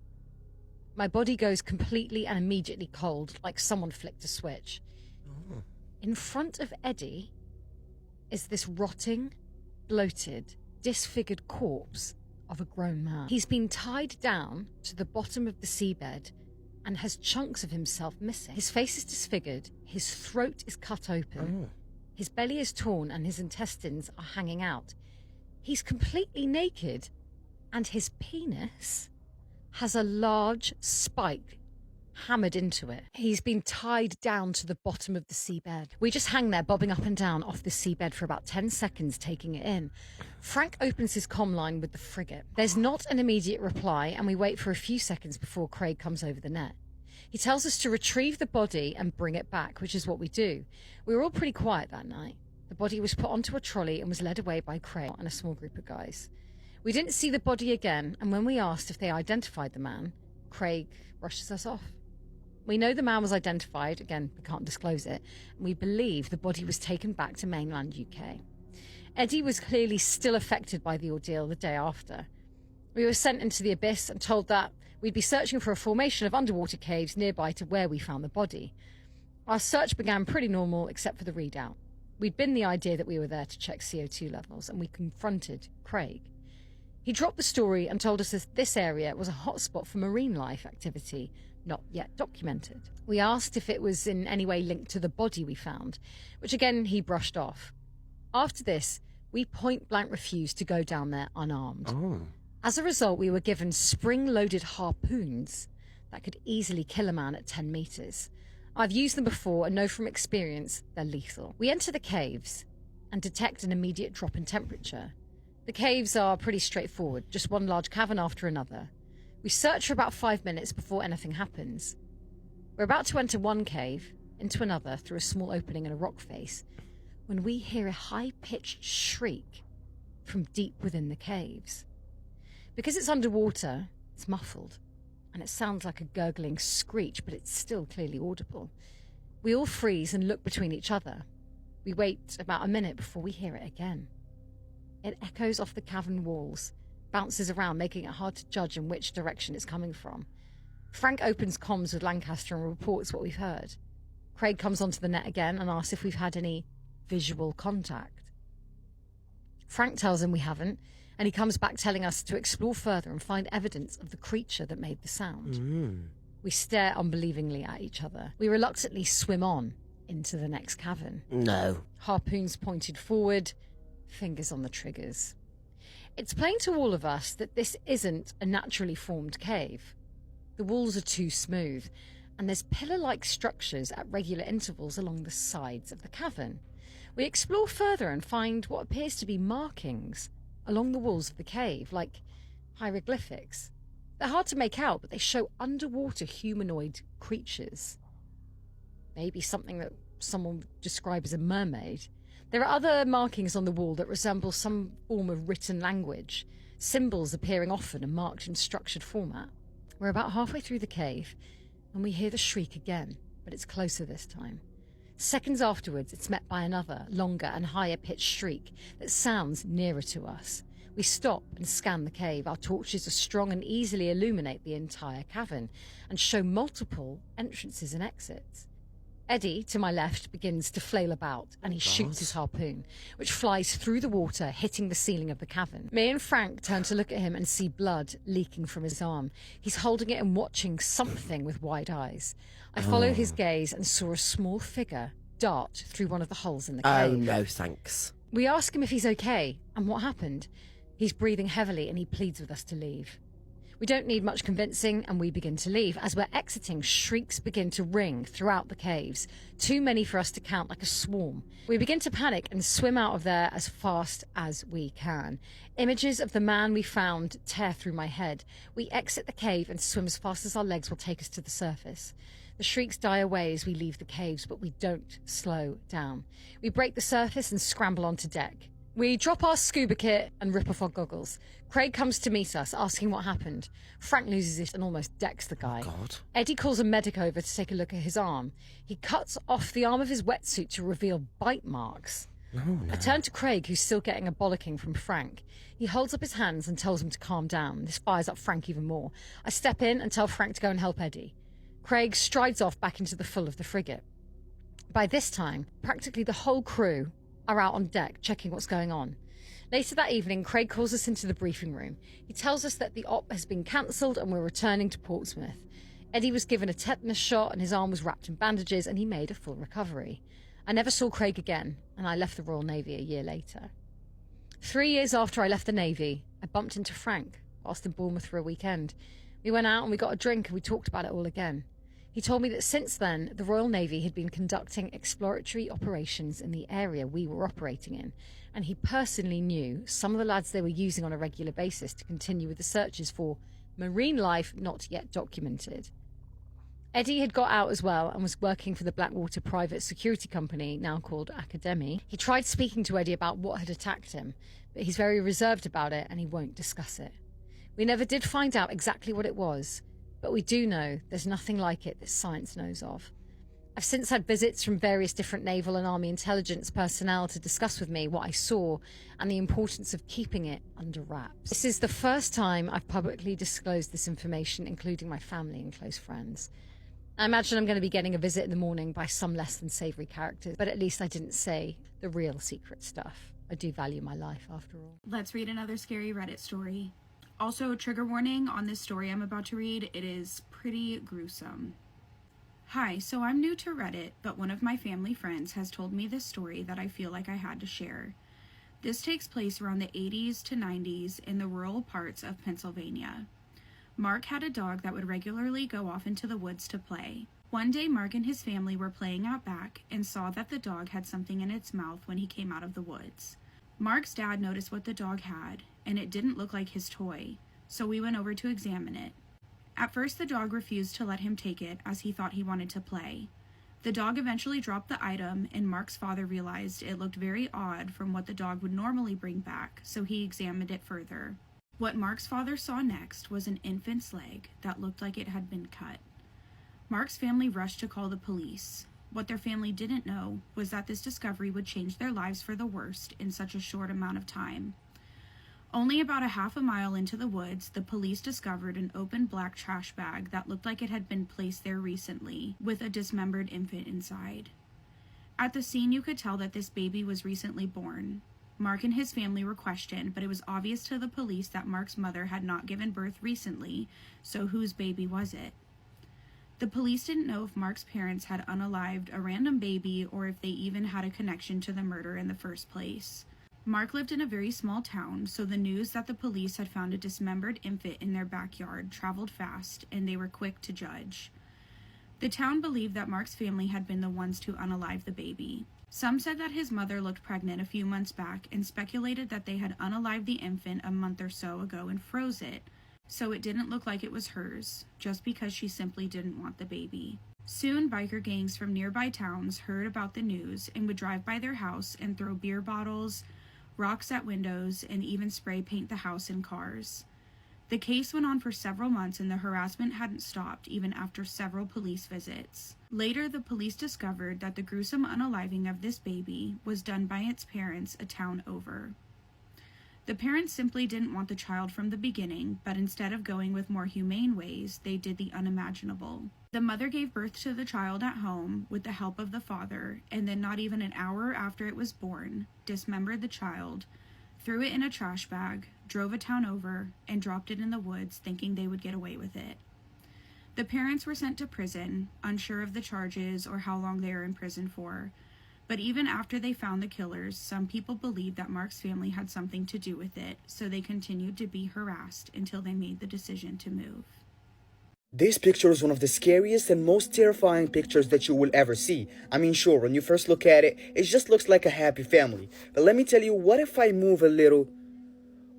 My body goes completely and immediately cold, like someone flicked a switch. Oh. In front of Eddie is this rotting, bloated, disfigured corpse of a grown man. He's been tied down to the bottom of the seabed and has chunks of himself missing. His face is disfigured, his throat is cut open, his belly is torn and his intestines are hanging out. He's completely naked and his penis has a large spike hammered into it. He's been tied down to the bottom of the seabed. We just hang there bobbing up and down off the seabed for about 10 seconds, taking it in. Frank opens his comm line with the frigate. There's not an immediate reply, and we wait for a few seconds before Craig comes over the net. He tells us to retrieve the body and bring it back, which is what we do. We were all pretty quiet that night. The body was put onto a trolley and was led away by Craig and a small group of guys. We didn't see the body again, and when we asked if they identified the man, Craig brushes us off. We know the man was identified, again, we can't disclose it, and we believe the body was taken back to mainland UK. Eddie was clearly still affected by the ordeal the day after. We were sent into the abyss and told that we'd be searching for a formation of underwater caves nearby to where we found the body. Our search began pretty normal, except for the readout. We'd been the idea that we were there to check CO2 levels, and we confronted Craig. He dropped the story and told us that this area was a hotspot for marine life activity, not yet documented. We asked if it was in any way linked to the body we found, which again he brushed off. After this, we point-blank refused to go down there unarmed. As a result, we were given spring-loaded harpoons that could easily kill a man at 10 meters. I've used them before and know from experience they're lethal. We enter the caves and detect an immediate drop in temperature. The caves are pretty straightforward, just one large cavern after another. We search for about 5 minutes before anything happens. We're about to enter one cave, into another through a small opening in a rock face, when we hear a high-pitched shriek from deep within the caves. Because it's underwater, it's muffled, and it sounds like a gurgling screech, but it's still clearly audible. We all freeze and look between each other. We wait about a minute before we hear it again. It echoes off the cavern walls, bounces around, making it hard to judge in which direction it's coming from. Frank opens comms with Lancaster and reports what we've heard. Craig comes onto the net again and asks if we've had any visual contact. Frank tells him we haven't, and he comes back telling us to explore further and find evidence of the creature that made the sound. We stare unbelievingly at each other. We reluctantly swim on into the next cavern. No. Harpoons pointed forward, fingers on the triggers. It's plain to all of us that this isn't a naturally formed cave. The walls are too smooth, and there's pillar-like structures at regular intervals along the sides of the cavern. We explore further and find what appears to be markings along the walls of the cave, like hieroglyphics. They're hard to make out, but they show underwater humanoid creatures. Maybe something that someone would describe as a mermaid. There are other markings on the wall that resemble some form of written language, symbols appearing often and marked in structured format. We're about halfway through the cave, and we hear the shriek again, but it's closer this time. Seconds afterwards, it's met by another, longer and higher-pitched shriek that sounds nearer to us. We stop and scan the cave. Our torches are strong and easily illuminate the entire cavern and show multiple entrances and exits. Eddie, to my left, begins to flail about, and he shoots his harpoon, which flies through the water, hitting the ceiling of the cavern. Me and Frank turn to look at him and see blood leaking from his arm. He's holding it and watching something with wide eyes. I followed his gaze and saw a small figure dart through one of the holes in the cave. Oh, no, thanks. We ask him if he's okay and what happened. He's breathing heavily and he pleads with us to leave. We don't need much convincing, and we begin to leave. As we're exiting, shrieks begin to ring throughout the caves, too many for us to count, like a swarm. We begin to panic and swim out of there as fast as we can. Images of the man we found tear through my head. We exit the cave and swim as fast as our legs will take us to the surface. The shrieks die away as we leave the caves, but we don't slow down. We break the surface and scramble onto deck. We drop our scuba kit and rip off our goggles. Craig comes to meet us, asking what happened. Frank loses it and almost decks the guy. God. Eddie calls a medic over to take a look at his arm. He cuts off the arm of his wetsuit to reveal bite marks. No. I turn to Craig, who's still getting a bollocking from Frank. He holds up his hands and tells him to calm down. This fires up Frank even more. I step in and tell Frank to go and help Eddie. Craig strides off back into the full of the frigate. By this time, practically the whole crew are out on deck checking what's going on. Later that evening, Craig calls us into the briefing room. He tells us that the op has been cancelled and we're returning to Portsmouth. Eddie was given a tetanus shot and his arm was wrapped in bandages and he made a full recovery. I never saw Craig again, and I left the Royal Navy a year later. 3 years after I left the Navy, I bumped into Frank whilst in Bournemouth for a weekend. We went out and we got a drink and we talked about it all again. He told me that since then, the Royal Navy had been conducting exploratory operations in the area we were operating in, and he personally knew some of the lads they were using on a regular basis to continue with the searches for marine life not yet documented. Eddie had got out as well and was working for the Blackwater private security company, now called Academy. He tried speaking to Eddie about what had attacked him, but he's very reserved about it and he won't discuss it. We never did find out exactly what it was, but we do know there's nothing like it that science knows of. I've since had visits from various different naval and army intelligence personnel to discuss with me what I saw and the importance of keeping it under wraps. This is the first time I've publicly disclosed this information, including my family and close friends. I imagine I'm going to be getting a visit in the morning by some less than savoury characters, but at least I didn't say the real secret stuff. I do value my life after all. Let's read another scary Reddit story. Also, trigger warning on this story I'm about to read. It is pretty gruesome. Hi, so I'm new to Reddit, but one of my family friends has told me this story that I feel like I had to share. This takes place around the 80s to 90s in the rural parts of Pennsylvania. Mark had a dog that would regularly go off into the woods to play. One day, Mark and his family were playing out back and saw that the dog had something in its mouth when he came out of the woods. Mark's dad noticed what the dog had, and it didn't look like his toy, so we went over to examine it. At first, the dog refused to let him take it as he thought he wanted to play. The dog eventually dropped the item, and Mark's father realized it looked very odd from what the dog would normally bring back, so he examined it further. What Mark's father saw next was an infant's leg that looked like it had been cut. Mark's family rushed to call the police. What their family didn't know was that this discovery would change their lives for the worst in such a short amount of time. Only about a half a mile into the woods, the police discovered an open black trash bag that looked like it had been placed there recently, with a dismembered infant inside. At the scene, you could tell that this baby was recently born. Mark and his family were questioned, but it was obvious to the police that Mark's mother had not given birth recently, so whose baby was it? The police didn't know if Mark's parents had unalived a random baby or if they even had a connection to the murder in the first place. Mark lived in a very small town, so the news that the police had found a dismembered infant in their backyard traveled fast, and they were quick to judge. The town believed that Mark's family had been the ones to unalive the baby. Some said that his mother looked pregnant a few months back and speculated that they had unalived the infant a month or so ago and froze it, so it didn't look like it was hers, just because she simply didn't want the baby. Soon, biker gangs from nearby towns heard about the news and would drive by their house and throw beer bottles, rocks at windows, and even spray paint the house and cars. The case went on for several months and the harassment hadn't stopped even after several police visits. Later, the police discovered that the gruesome unaliving of this baby was done by its parents a town over. The parents simply didn't want the child from the beginning, but instead of going with more humane ways, they did the unimaginable. The mother gave birth to the child at home with the help of the father, and then not even an hour after it was born, dismembered the child, threw it in a trash bag, drove a town over, and dropped it in the woods thinking they would get away with it. The parents were sent to prison, unsure of the charges or how long they were in prison for. But even after they found the killers, some people believed that Mark's family had something to do with it, so they continued to be harassed until they made the decision to move. This picture is one of the scariest and most terrifying pictures that you will ever see. I mean, sure, when you first look at it, it just looks like a happy family. But let me tell you, what if I move a little?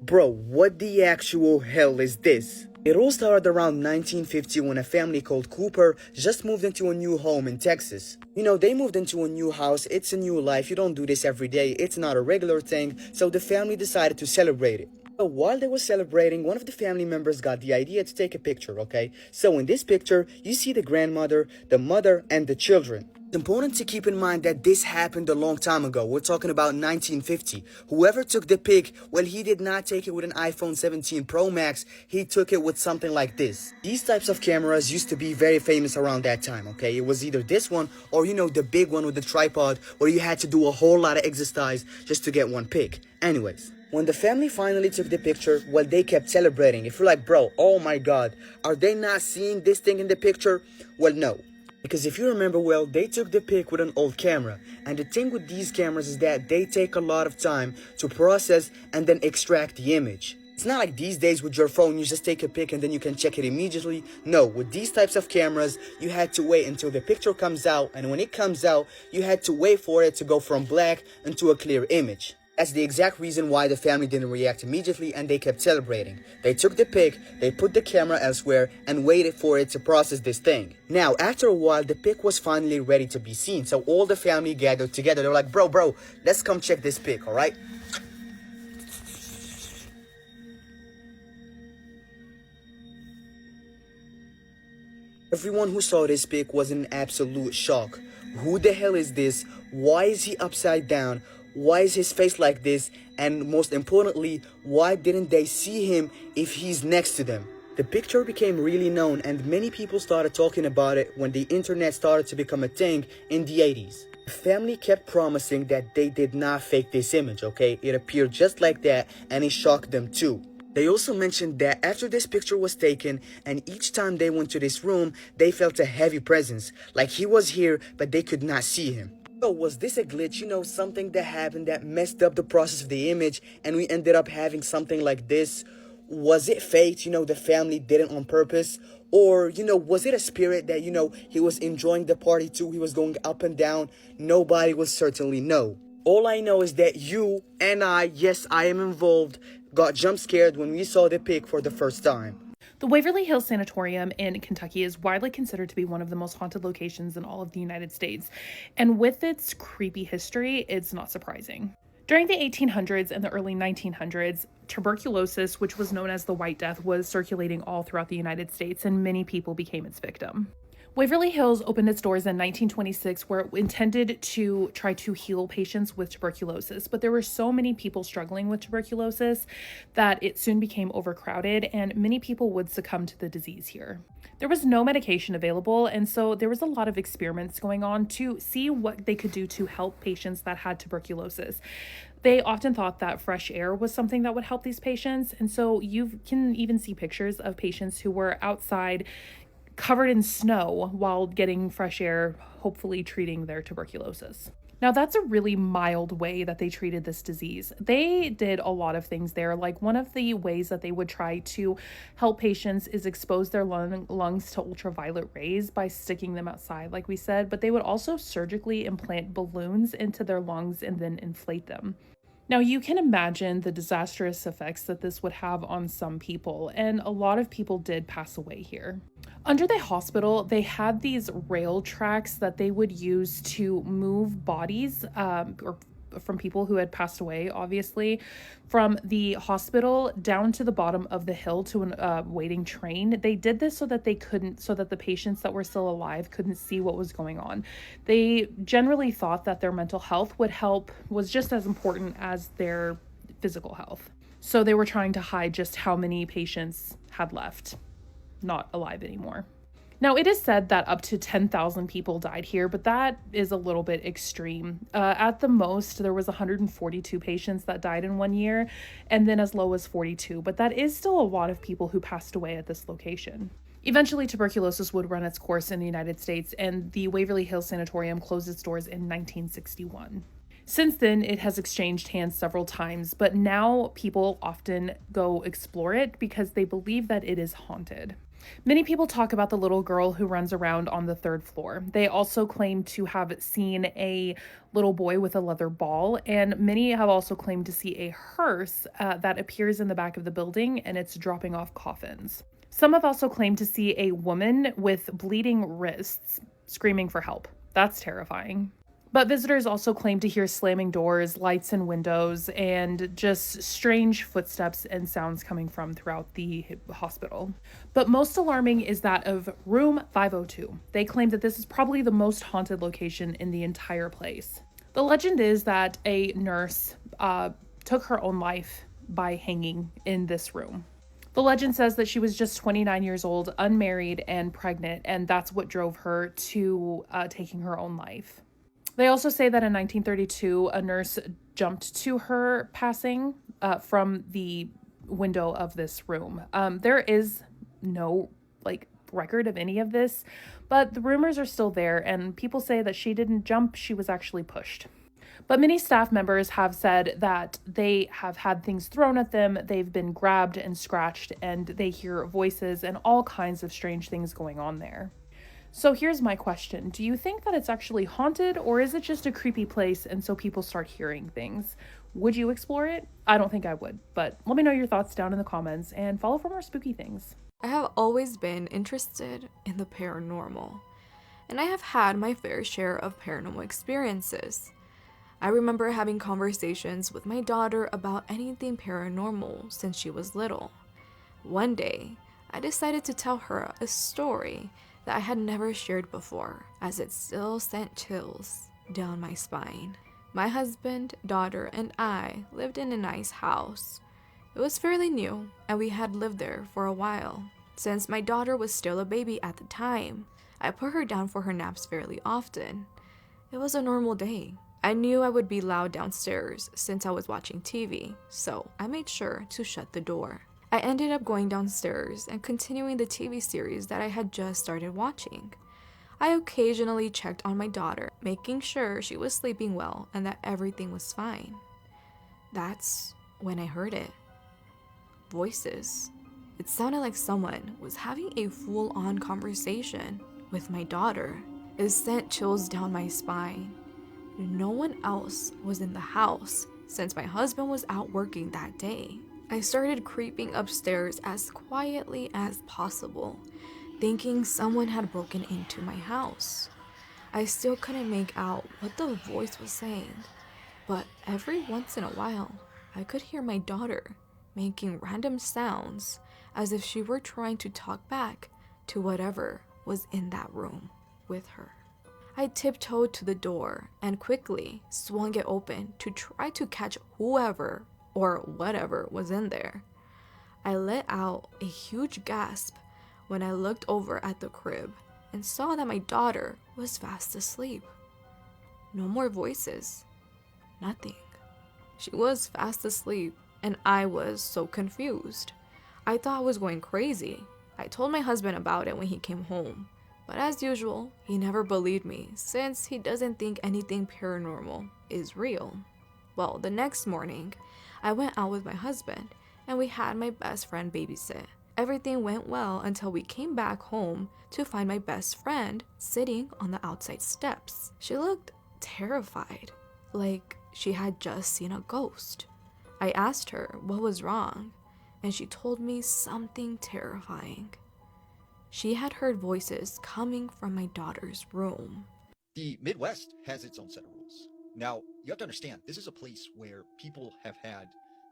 Bro, what the actual hell is this? It all started around 1950 when a family called Cooper just moved into a new home in Texas. You know, they moved into a new house, it's a new life, you don't do this every day, it's not a regular thing, so the family decided to celebrate it. So while they were celebrating, one of the family members got the idea to take a picture, okay? So in this picture, you see the grandmother, the mother, and the children. It's important to keep in mind that this happened a long time ago. We're talking about 1950. Whoever took the pic, well, he did not take it with an iPhone 17 Pro Max. He took it with something like this. These types of cameras used to be very famous around that time, okay? It was either this one or, you know, the big one with the tripod where you had to do a whole lot of exercise just to get one pic. Anyways, when the family finally took the picture, well, they kept celebrating. If you're like, bro, oh my God, are they not seeing this thing in the picture? Well, no. Because if you remember well, they took the pic with an old camera. And the thing with these cameras is that they take a lot of time to process and then extract the image. It's not like these days with your phone, you just take a pic and then you can check it immediately. No, with these types of cameras, you had to wait until the picture comes out. And when it comes out, you had to wait for it to go from black into a clear image. That's the exact reason why the family didn't react immediately and they kept celebrating. They took the pic, they put the camera elsewhere, and waited for it to process this thing. Now, after a while, the pic was finally ready to be seen. So all the family gathered together. They were like, bro, let's come check this pic, alright? Everyone who saw this pic was in absolute shock. Who the hell is this? Why is he upside down? Why is his face like this? And most importantly, why didn't they see him if he's next to them? The picture became really known and many people started talking about it when the internet started to become a thing in the 80s. The family kept promising that they did not fake this image, okay? It appeared just like that and it shocked them too. They also mentioned that after this picture was taken and each time they went to this room, they felt a heavy presence, like he was here but they could not see him. So was this a glitch, you know, something that happened that messed up the process of the image and we ended up having something like this? Was it fate, you know, the family did it on purpose? Or, you know, was it a spirit that, you know, he was enjoying the party too, he was going up and down? Nobody will certainly know. All I know is that you and I, yes, I am involved, got jump scared when we saw the pic for the first time. The Waverly Hills Sanatorium in Kentucky is widely considered to be one of the most haunted locations in all of the United States. And with its creepy history, it's not surprising. During the 1800s and the early 1900s, tuberculosis, which was known as the White Death, was circulating all throughout the United States and many people became its victim. Waverly Hills opened its doors in 1926 where it intended to try to heal patients with tuberculosis, but there were so many people struggling with tuberculosis that it soon became overcrowded and many people would succumb to the disease here. There was no medication available, and so there was a lot of experiments going on to see what they could do to help patients that had tuberculosis. They often thought that fresh air was something that would help these patients, and so you can even see pictures of patients who were outside covered in snow while getting fresh air, hopefully treating their tuberculosis. Now, that's a really mild way that they treated this disease. They did a lot of things there. Like, one of the ways that they would try to help patients is expose their lungs to ultraviolet rays by sticking them outside, like we said, but they would also surgically implant balloons into their lungs and then inflate them. Now, you can imagine the disastrous effects that this would have on some people, and a lot of people did pass away here. Under the hospital, they had these rail tracks that they would use to move bodies, or from people who had passed away, obviously, from the hospital down to the bottom of the hill to a waiting train. They did this so that the patients that were still alive couldn't see what was going on. They generally thought that their mental health was just as important as their physical health. So they were trying to hide just how many patients had left not alive anymore. Now, it is said that up to 10,000 people died here, but that is a little bit extreme. At the most, there was 142 patients that died in 1 year, and then as low as 42, but that is still a lot of people who passed away at this location. Eventually, tuberculosis would run its course in the United States, and the Waverly Hills Sanatorium closed its doors in 1961. Since then, it has exchanged hands several times, but now people often go explore it because they believe that it is haunted. Many people talk about the little girl who runs around on the 3rd floor. They also claim to have seen a little boy with a leather ball, and many have also claimed to see a hearse that appears in the back of the building, and it's dropping off coffins. Some have also claimed to see a woman with bleeding wrists screaming for help. That's terrifying. But visitors also claim to hear slamming doors, lights in windows, and just strange footsteps and sounds coming from throughout the hospital. But most alarming is that of room 502. They claim that this is probably the most haunted location in the entire place. The legend is that a nurse took her own life by hanging in this room. The legend says that she was just 29 years old, unmarried, and pregnant, and that's what drove her to taking her own life. They also say that in 1932, a nurse jumped to her passing from the window of this room. There is no record of any of this, but the rumors are still there, and people say that she didn't jump, she was actually pushed. But many staff members have said that they have had things thrown at them, they've been grabbed and scratched, and they hear voices and all kinds of strange things going on there. So here's my question. Do you think that it's actually haunted, or is it just a creepy place and so people start hearing things? Would you explore it? I don't think I would, but let me know your thoughts down in the comments and follow for more spooky things. I have always been interested in the paranormal, and I have had my fair share of paranormal experiences. I remember having conversations with my daughter about anything paranormal since she was little. One day, I decided to tell her a story that I had never shared before, as it still sent chills down my spine. My husband, daughter, and I lived in a nice house. It was fairly new, and we had lived there for a while. Since my daughter was still a baby at the time, I put her down for her naps fairly often. It was a normal day. I knew I would be loud downstairs since I was watching TV, so I made sure to shut the door. I ended up going downstairs and continuing the TV series that I had just started watching. I occasionally checked on my daughter, making sure she was sleeping well and that everything was fine. That's when I heard it. Voices. It sounded like someone was having a full-on conversation with my daughter. It sent chills down my spine. No one else was in the house since my husband was out working that day. I started creeping upstairs as quietly as possible, thinking someone had broken into my house. I still couldn't make out what the voice was saying, but every once in a while, I could hear my daughter making random sounds as if she were trying to talk back to whatever was in that room with her. I tiptoed to the door and quickly swung it open to try to catch whoever or whatever was in there. I let out a huge gasp when I looked over at the crib and saw that my daughter was fast asleep. No more voices. Nothing. She was fast asleep, and I was so confused. I thought I was going crazy. I told my husband about it when he came home, But as usual, he never believed me since he doesn't think anything paranormal is real. Well, the next morning, I went out with my husband and we had my best friend babysit. Everything went well until we came back home to find my best friend sitting on the outside steps. She looked terrified, like she had just seen a ghost. I asked her what was wrong, and she told me something terrifying. She had heard voices coming from my daughter's room. The Midwest has its own set of rules. Now, you have to understand, this is a place where people have had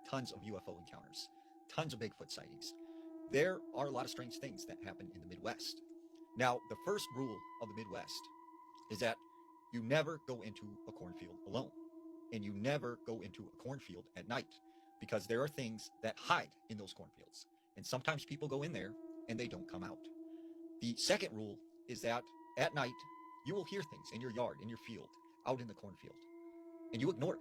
tons of UFO encounters, tons of Bigfoot sightings. There are a lot of strange things that happen in the Midwest. Now, the first rule of the Midwest is that you never go into a cornfield alone, and you never go into a cornfield at night, because there are things that hide in those cornfields, and sometimes people go in there and they don't come out. The second rule is that at night, you will hear things in your yard, in your field, out in the cornfield, and you ignore it.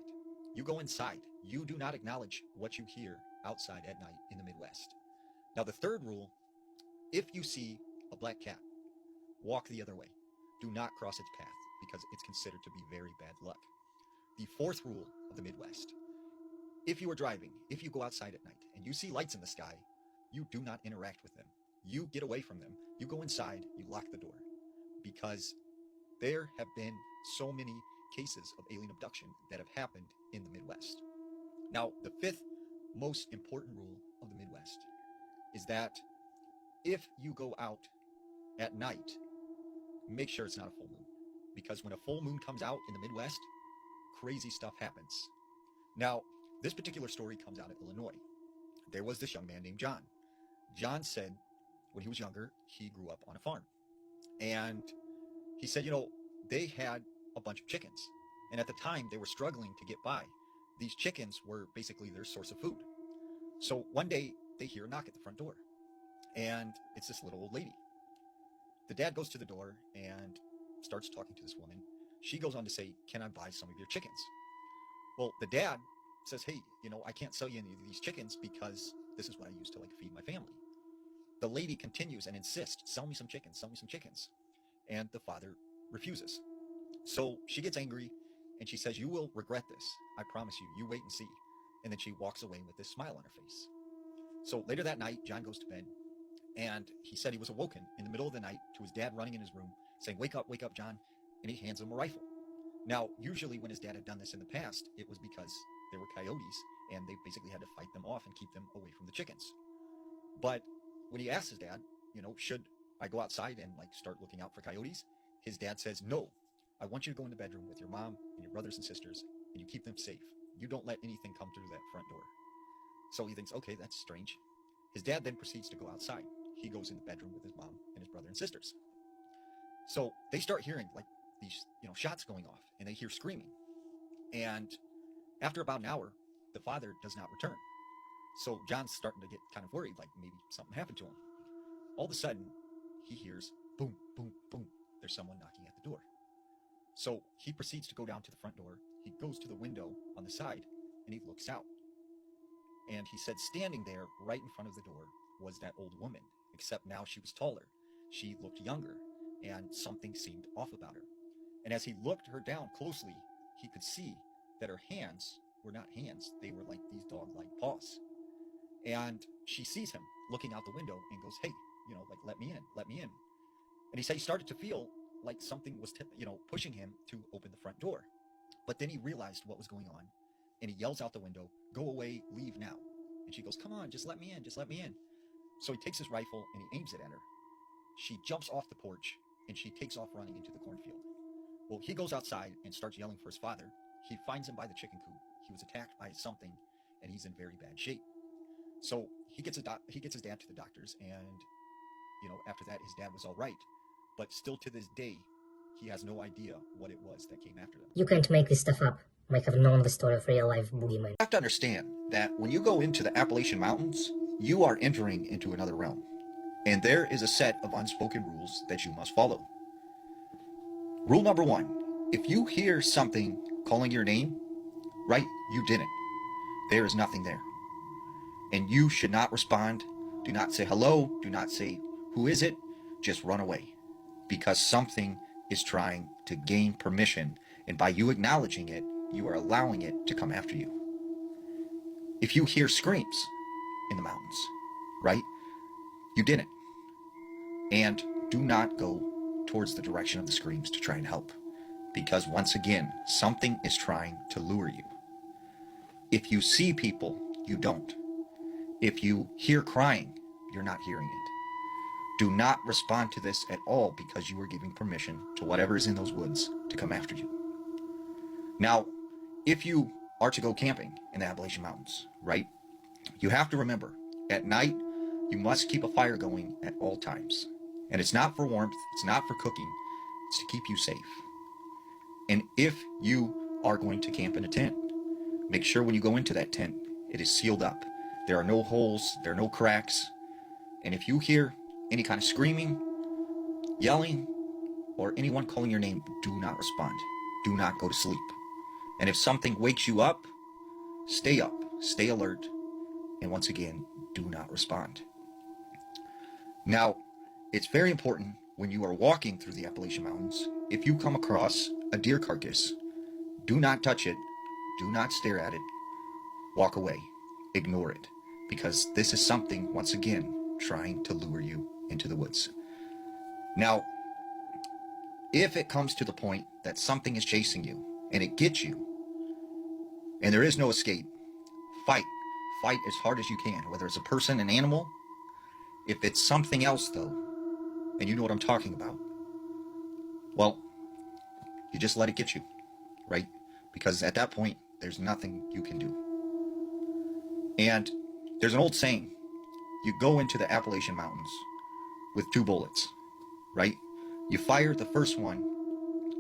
You go inside. You do not acknowledge what you hear outside at night in the Midwest. Now, the third rule, if you see a black cat, walk the other way. Do not cross its path, because it's considered to be very bad luck. The fourth rule of the Midwest, if you are driving, if you go outside at night and you see lights in the sky, you do not interact with them. You get away from them. You go inside, you lock the door, because there have been so many cases of alien abduction that have happened in the Midwest. Now, the fifth most important rule of the Midwest is that if you go out at night, make sure it's not a full moon, because when a full moon comes out in the Midwest, crazy stuff happens. Now, this particular story comes out of Illinois. There was this young man named John. John said when he was younger, he grew up on a farm. And he said, they had a bunch of chickens. And at the time, they were struggling to get by. These chickens were basically their source of food. So one day, they hear a knock at the front door. And it's this little old lady. The dad goes to the door and starts talking to this woman. She goes on to say, "Can I buy some of your chickens?" Well, the dad says, "Hey, I can't sell you any of these chickens because this is what I use to feed my family." The lady continues and insists, "Sell me some chickens, sell me some chickens." And the father refuses. So she gets angry and she says, "You will regret this. I promise you. You wait and see." And then she walks away with this smile on her face. So later that night, John goes to bed, and he said he was awoken in the middle of the night to his dad running in his room saying, wake up, John." And he hands him a rifle. Now, usually when his dad had done this in the past, it was because there were coyotes and they basically had to fight them off and keep them away from the chickens. But when he asked his dad, should I go outside and start looking out for coyotes? His dad says, "No, I want you to go in the bedroom with your mom and your brothers and sisters and you keep them safe. You don't let anything come through that front door." So he thinks, okay, that's strange. His dad then proceeds to go outside. He goes in the bedroom with his mom and his brother and sisters. So they start hearing these, shots going off, and they hear screaming. And after about an hour, the father does not return. So John's starting to get kind of worried, maybe something happened to him. All of a sudden, he hears boom, boom, boom. There's someone knocking at the door. So he proceeds to go down to the front door. He goes to the window on the side, and he looks out. And he said standing there right in front of the door was that old woman, except now she was taller. She looked younger, and something seemed off about her. And as he looked her down closely, he could see that her hands were not hands. They were like these dog-like paws. And she sees him looking out the window and goes, "Hey, let me in, let me in." And he said he started to feel like something was, pushing him to open the front door. But then he realized what was going on, and he yells out the window, "Go away, leave now." And she goes, "Come on, just let me in, just let me in." So he takes his rifle and he aims it at her. She jumps off the porch and she takes off running into the cornfield. Well, he goes outside and starts yelling for his father. He finds him by the chicken coop. He was attacked by something and he's in very bad shape. So he gets his dad to the doctors, and after that his dad was all right. But still to this day, he has no idea what it was that came after them. You can't make this stuff up. Might have known the story of real life boogeyman. You have to understand that when you go into the Appalachian Mountains, you are entering into another realm. And there is a set of unspoken rules that you must follow. Rule number 1, if you hear something calling your name, right, you didn't. There is nothing there. And you should not respond. Do not say hello. Do not say, who is it? Just run away. because something is trying to gain permission, and by you acknowledging it, you are allowing it to come after you. If you hear screams in the mountains, right? You didn't. And do not go towards the direction of the screams to try and help, because once again, something is trying to lure you. If you see people, you don't. If you hear crying, you're not hearing it. Do not respond to this at all, because you are giving permission to whatever is in those woods to come after you. Now, if you are to go camping in the Appalachian Mountains, right, you have to remember, at night, you must keep a fire going at all times. And it's not for warmth, it's not for cooking, it's to keep you safe. And if you are going to camp in a tent, make sure when you go into that tent, it is sealed up. There are no holes, there are no cracks. And if you hear any kind of screaming, yelling, or anyone calling your name, do not respond. Do not go to sleep. And if something wakes you up, stay alert, and once again, do not respond. Now, it's very important when you are walking through the Appalachian Mountains, if you come across a deer carcass, do not touch it, do not stare at it, walk away, ignore it, because this is something, once again, trying to lure you into the woods. Now, if it comes to the point that something is chasing you, and it gets you, and there is no escape, fight. Fight as hard as you can, whether it's a person, an animal. If it's something else, though, and you know what I'm talking about, well, you just let it get you, right? Because at that point, there's nothing you can do. And there's an old saying, you go into the Appalachian Mountains with 2 bullets, right? You fire the first one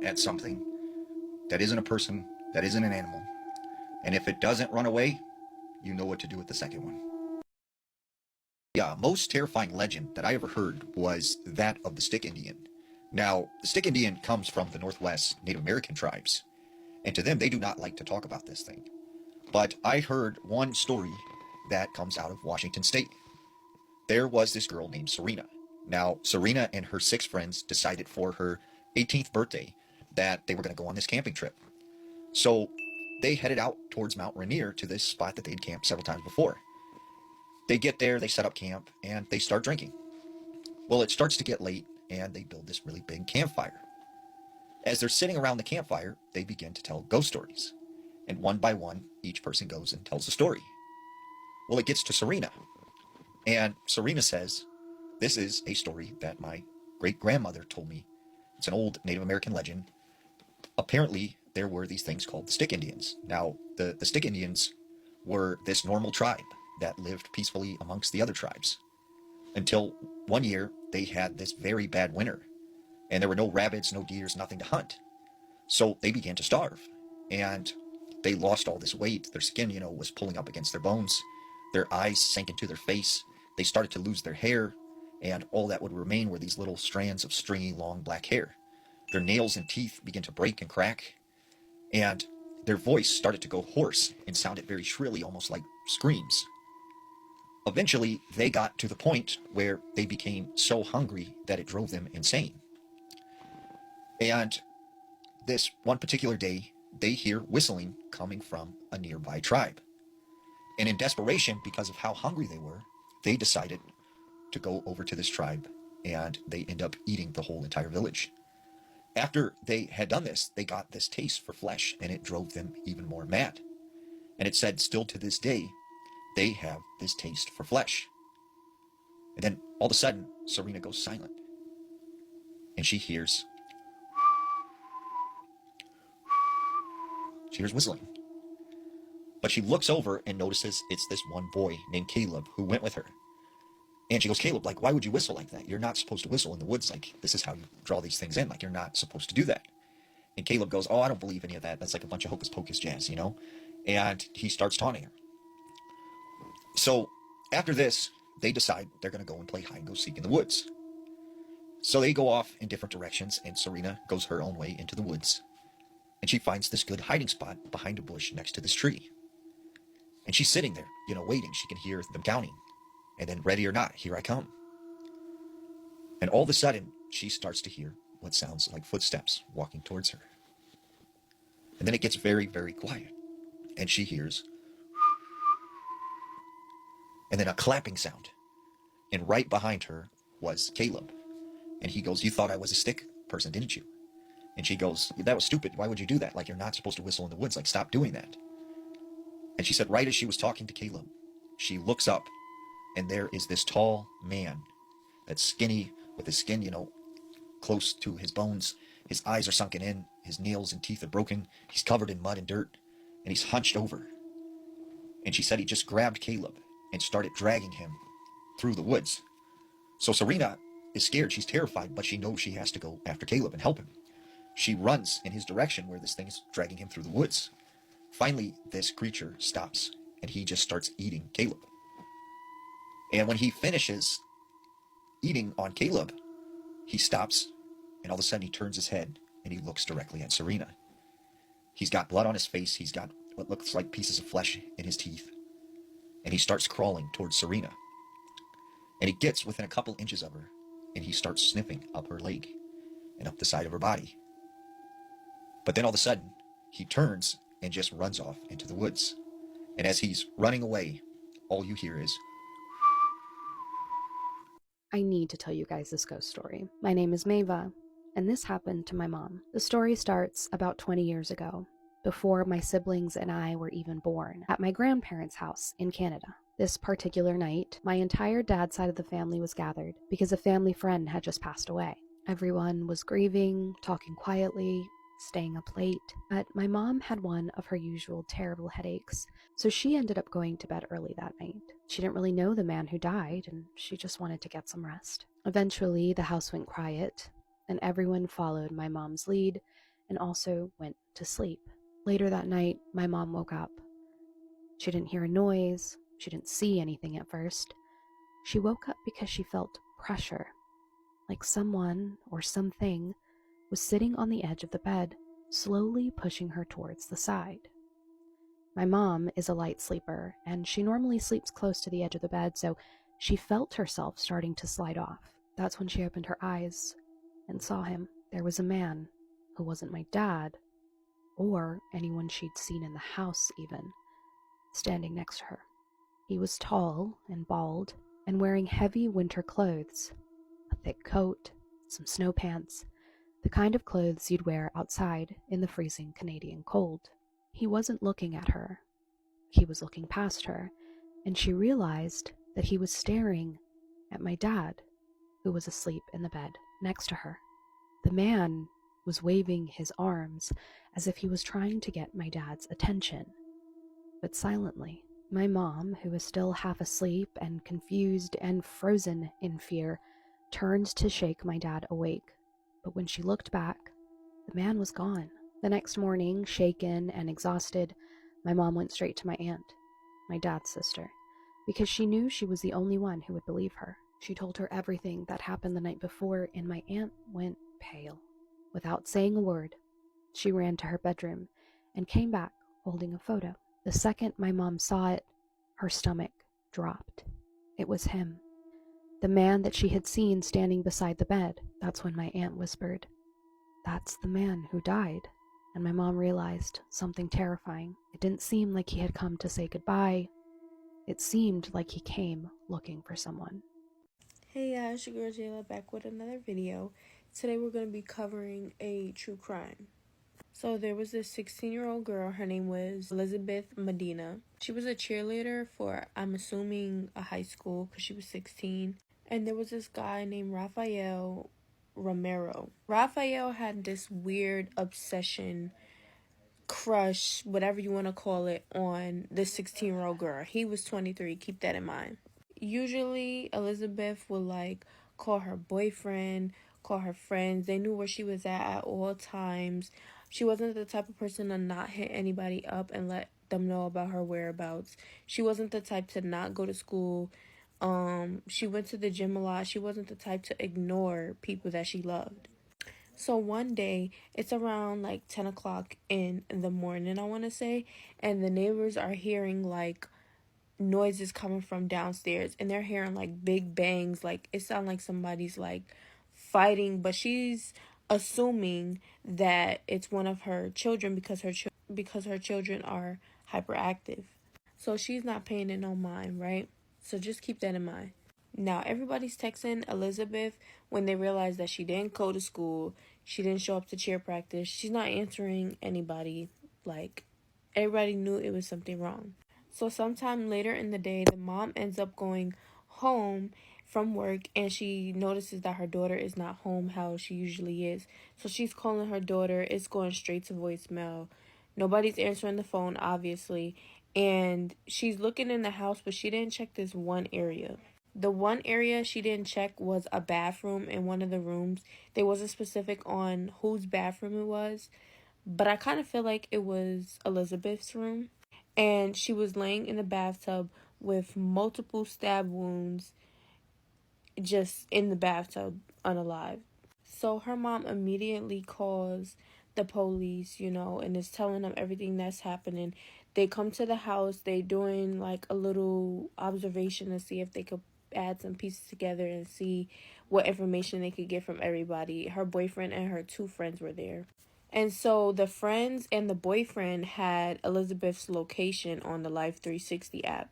at something that isn't a person, that isn't an animal, and if it doesn't run away, you know what to do with the second one. The most terrifying legend that I ever heard was that of the Stick Indian. Now, the Stick Indian comes from the Northwest Native American tribes, and to them, they do not like to talk about this thing. But I heard one story that comes out of Washington State. There was this girl named Serena. Now, Serena and her 6 friends decided for her 18th birthday that they were going to go on this camping trip. So they headed out towards Mount Rainier to this spot that they'd camped several times before. They get there, they set up camp, and they start drinking. Well, it starts to get late, and they build this really big campfire. As they're sitting around the campfire, they begin to tell ghost stories. And one by one, each person goes and tells a story. Well, it gets to Serena. And Serena says, this is a story that my great-grandmother told me. It's an old Native American legend. Apparently, there were these things called the Stick Indians. Now, the Stick Indians were this normal tribe that lived peacefully amongst the other tribes. Until one year, they had this very bad winter. And there were no rabbits, no deers, nothing to hunt. So they began to starve. And they lost all this weight. Their skin, was pulling up against their bones. Their eyes sank into their face. They started to lose their hair. And all that would remain were these little strands of stringy, long black hair. Their nails and teeth began to break and crack. And their voice started to go hoarse and sounded very shrilly, almost like screams. Eventually, they got to the point where they became so hungry that it drove them insane. And this one particular day, they hear whistling coming from a nearby tribe. And in desperation, because of how hungry they were, they decided to go over to this tribe, and they end up eating the whole entire village. After they had done this, they got this taste for flesh, and it drove them even more mad. And it said, still to this day, they have this taste for flesh. And then, all of a sudden, Serena goes silent. And she hears whistling. But she looks over and notices it's this one boy named Caleb who went with her. And she goes, Caleb, why would you whistle like that? You're not supposed to whistle in the woods. This is how you draw these things in. You're not supposed to do that. And Caleb goes, I don't believe any of that. That's like a bunch of hocus pocus jazz, And he starts taunting her. So after this, they decide they're going to go and play hide and go seek in the woods. So they go off in different directions, and Serena goes her own way into the woods. And she finds this good hiding spot behind a bush next to this tree. And she's sitting there, waiting. She can hear them counting. And then, ready or not, here I come. And all of a sudden, she starts to hear what sounds like footsteps walking towards her. And then it gets very, very quiet. And she hears, and then a clapping sound. And right behind her was Caleb. And he goes, "You thought I was a stick person, didn't you?" And she goes, "That was stupid. Why would you do that? Like, you're not supposed to whistle in the woods. Like, stop doing that." And she said, right as she was talking to Caleb, she looks up, and there is this tall man that's skinny, with his skin, close to his bones. His eyes are sunken in, his nails and teeth are broken. He's covered in mud and dirt, and he's hunched over. And she said he just grabbed Caleb and started dragging him through the woods. So Serena is scared. She's terrified, but she knows she has to go after Caleb and help him. She runs in his direction where this thing is dragging him through the woods. Finally, this creature stops, and he just starts eating Caleb. And when he finishes eating on Caleb, he stops, and all of a sudden he turns his head, and he looks directly at Serena. He's got blood on his face. He's got what looks like pieces of flesh in his teeth. And he starts crawling towards Serena. And he gets within a couple inches of her, and he starts sniffing up her leg and up the side of her body. But then all of a sudden, he turns and just runs off into the woods. And as he's running away, all you hear is... I need to tell you guys this ghost story. My name is Mava, and this happened to my mom. The story starts about 20 years ago, before my siblings and I were even born, at my grandparents' house in Canada. This particular night, my entire dad's side of the family was gathered because a family friend had just passed away. Everyone was grieving, talking quietly, staying up late, but my mom had one of her usual terrible headaches, so she ended up going to bed early that night. She didn't really know the man who died, and she just wanted to get some rest. Eventually, the house went quiet, and everyone followed my mom's lead and also went to sleep. Later that night, my mom woke up. She didn't hear a noise. She didn't see anything at first. She woke up because she felt pressure, like someone or something was sitting on the edge of the bed, slowly pushing her towards the side. My mom is a light sleeper, and she normally sleeps close to the edge of the bed, so she felt herself starting to slide off. That's when she opened her eyes and saw him. There was a man who wasn't my dad, or anyone she'd seen in the house even, standing next to her. He was tall and bald, and wearing heavy winter clothes, a thick coat, some snow pants, the kind of clothes you'd wear outside in the freezing Canadian cold. He wasn't looking at her. He was looking past her, and she realized that he was staring at my dad, who was asleep in the bed next to her. The man was waving his arms as if he was trying to get my dad's attention, but silently. My mom, who was still half asleep and confused and frozen in fear, turned to shake my dad awake. But when she looked back, the man was gone. The next morning, shaken and exhausted, my mom went straight to my aunt, my dad's sister, because she knew she was the only one who would believe her. She told her everything that happened the night before, and my aunt went pale. Without saying a word, she ran to her bedroom and came back holding a photo. The second my mom saw it, her stomach dropped. It was him. The man that she had seen standing beside the bed. That's when my aunt whispered, "That's the man who died." And my mom realized something terrifying. It didn't seem like he had come to say goodbye. It seemed like he came looking for someone. Hey guys, it's your girl Jayla back with another video. Today we're going to be covering a true crime. So there was this 16-year-old girl. Her name was Elizabeth Medina. She was a cheerleader for, I'm assuming, a high school because she was 16. And there was this guy named Rafael Romero. Rafael had this weird obsession, crush, whatever you want to call it, on this 16-year-old girl. He was 23. Keep that in mind. Usually, Elizabeth would call her boyfriend, call her friends. They knew where she was at all times. She wasn't the type of person to not hit anybody up and let them know about her whereabouts. She wasn't the type to not go to school. She went to the gym a lot. She wasn't the type to ignore people that she loved. So one day, it's around 10 o'clock in the morning, I want to say, and the neighbors are hearing noises coming from downstairs, and they're hearing big bangs. It sounds like somebody's fighting, but she's assuming that it's one of her children because her children are hyperactive. So she's not paying it no mind, right? So just keep that in mind. Now everybody's texting Elizabeth when they realize that she didn't go to school, she didn't show up to cheer practice, she's not answering anybody. Like, everybody knew it was something wrong. So sometime later in the day, the mom ends up going home from work and she notices that her daughter is not home how she usually is. So she's calling her daughter. It's going straight to voicemail. Nobody's answering the phone, obviously. And she's looking in the house, but she didn't check this one area. The one area she didn't check was a bathroom in one of the rooms. They wasn't specific on whose bathroom it was, but I kind of feel like it was Elizabeth's room. And she was laying in the bathtub with multiple stab wounds just in the bathtub, unalive. So her mom immediately calls the police, and is telling them everything that's happening. They come to the house, they doing like a little observation to see if they could add some pieces together and see what information they could get from everybody. Her boyfriend and her 2 friends were there. And so the friends and the boyfriend had Elizabeth's location on the Life 360 app.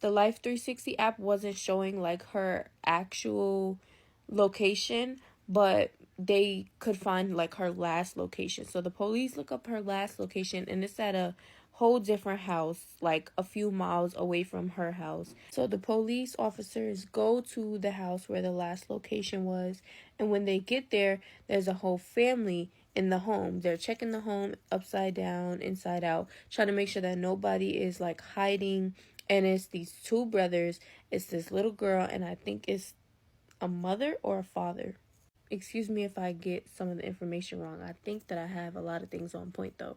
The Life 360 app wasn't showing like her actual location, but they could find like her last location. So the police look up her last location and it's at a whole different house, like a few miles away from her house. So the police officers go to the house where the last location was, and when they get there, there's a whole family in the home. They're checking the home upside down, inside out, trying to make sure that nobody is like hiding. And it's these 2 brothers, it's this little girl, and I think it's a mother or a father. Excuse me if I get some of the information wrong. I think that I have a lot of things on point though.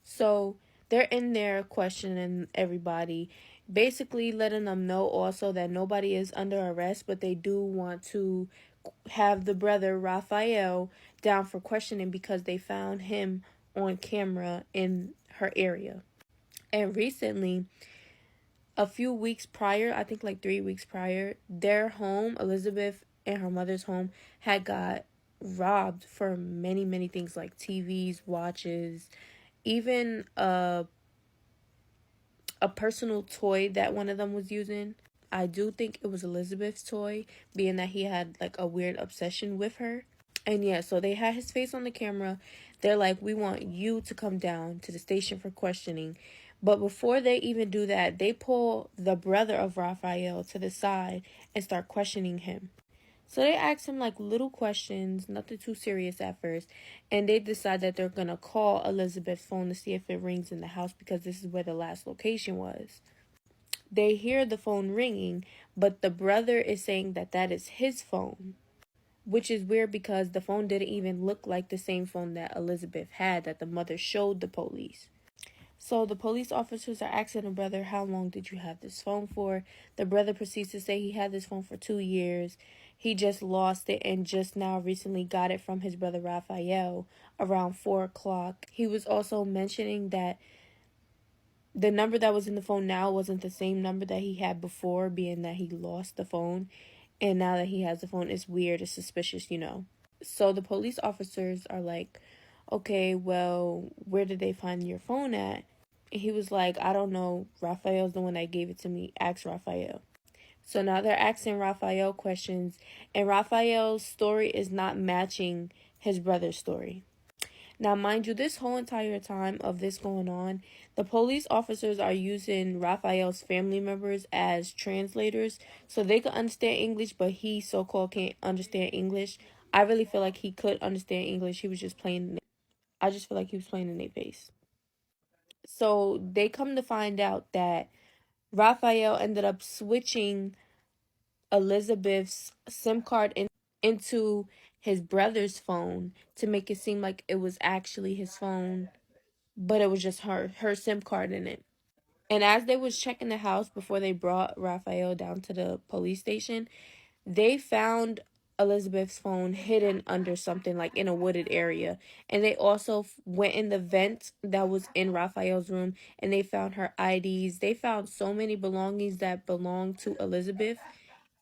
So they're in there questioning everybody, basically letting them know also that nobody is under arrest, but they do want to have the brother Raphael down for questioning because they found him on camera in her area. And recently, a few weeks prior, I think like 3 weeks prior, their home, Elizabeth and her mother's home, had got robbed for many, many things like TVs, watches, even a personal toy that one of them was using. I do think it was Elizabeth's toy, being that he had like a weird obsession with her. And yeah, so they had his face on the camera. They're like, we want you to come down to the station for questioning. But before they even do that, they pull the brother of Raphael to the side and start questioning him. So they ask him like little questions, nothing too serious at first. And they decide that they're going to call Elizabeth's phone to see if it rings in the house because this is where the last location was. They hear the phone ringing, but the brother is saying that that is his phone, which is weird because the phone didn't even look like the same phone that Elizabeth had that the mother showed the police. So the police officers are asking the brother, how long did you have this phone for? The brother proceeds to say he had this phone for 2 years. He just lost it and just now recently got it from his brother Raphael around 4 o'clock. He was also mentioning that the number that was in the phone now wasn't the same number that he had before, being that he lost the phone. And now that he has the phone, it's weird, it's suspicious, So the police officers are like, okay, well, where did they find your phone at? And he was like, I don't know. Raphael's the one that gave it to me. Ask Raphael. So now they're asking Raphael questions, and Raphael's story is not matching his brother's story. Now, mind you, this whole entire time of this going on, the police officers are using Raphael's family members as translators so they could understand English, but he so-called can't understand English. I really feel like he could understand English. He was just playing. I just feel like he was playing in their face. So they come to find out that Raphael ended up switching Elizabeth's SIM card into his brother's phone to make it seem like it was actually his phone, but it was just her SIM card in it. And as they was checking the house before they brought Raphael down to the police station, they found Elizabeth's phone hidden under something like in a wooded area. And they also went in the vent that was in Raphael's room and they found her IDs. They found so many belongings that belonged to Elizabeth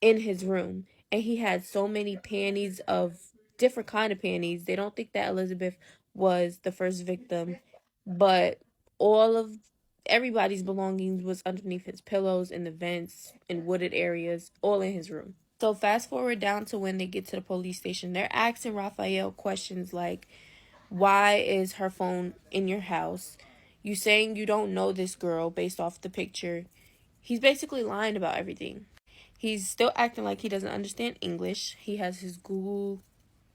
in his room. and he had so many panties of different kind of panties. They don't think that Elizabeth was the first victim, but all of everybody's belongings was underneath his pillows, in the vents, in wooded areas, all in his room. So fast forward down to when they get to the police station. They're asking Raphael questions like, why is her phone in your house? You saying you don't know this girl based off the picture. He's basically lying about everything. He's still acting like he doesn't understand English. He has his Google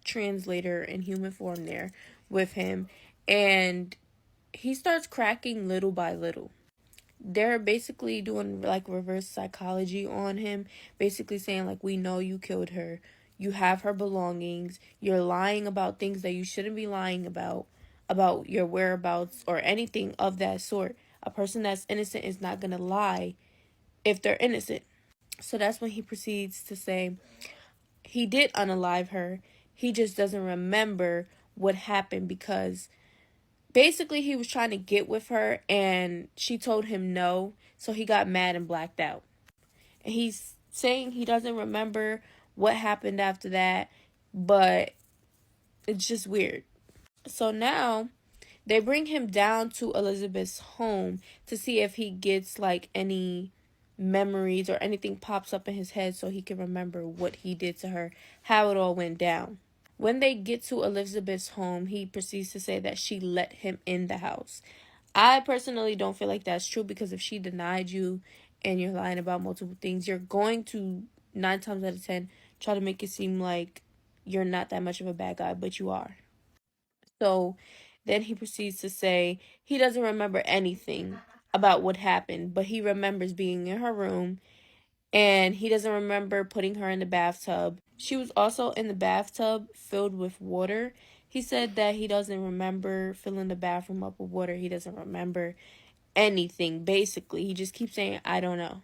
translator in human form there with him, and he starts cracking little by little. They're basically doing like reverse psychology on him, basically saying like, we know you killed her, you have her belongings, you're lying about things that you shouldn't be lying about your whereabouts or anything of that sort. A person that's innocent is not gonna lie if they're innocent. So that's when he proceeds to say he did unalive her, he just doesn't remember what happened, because basically he was trying to get with her and she told him no, so he got mad and blacked out. And he's saying he doesn't remember what happened after that, but it's just weird. So now they bring him down to Elizabeth's home to see if he gets like any memories or anything pops up in his head so he can remember what he did to her, how it all went down. When they get to Elizabeth's home, he proceeds to say that she let him in the house. I personally don't feel like that's true, because if she denied you and you're lying about multiple things, you're going to 9 times out of 10 try to make it seem like you're not that much of a bad guy, but you are. So then he proceeds to say he doesn't remember anything about what happened, but he remembers being in her room, and he doesn't remember putting her in the bathtub. She was also in the bathtub filled with water. He said that he doesn't remember filling the bathroom up with water. He doesn't remember anything, basically. He just keeps saying, I don't know.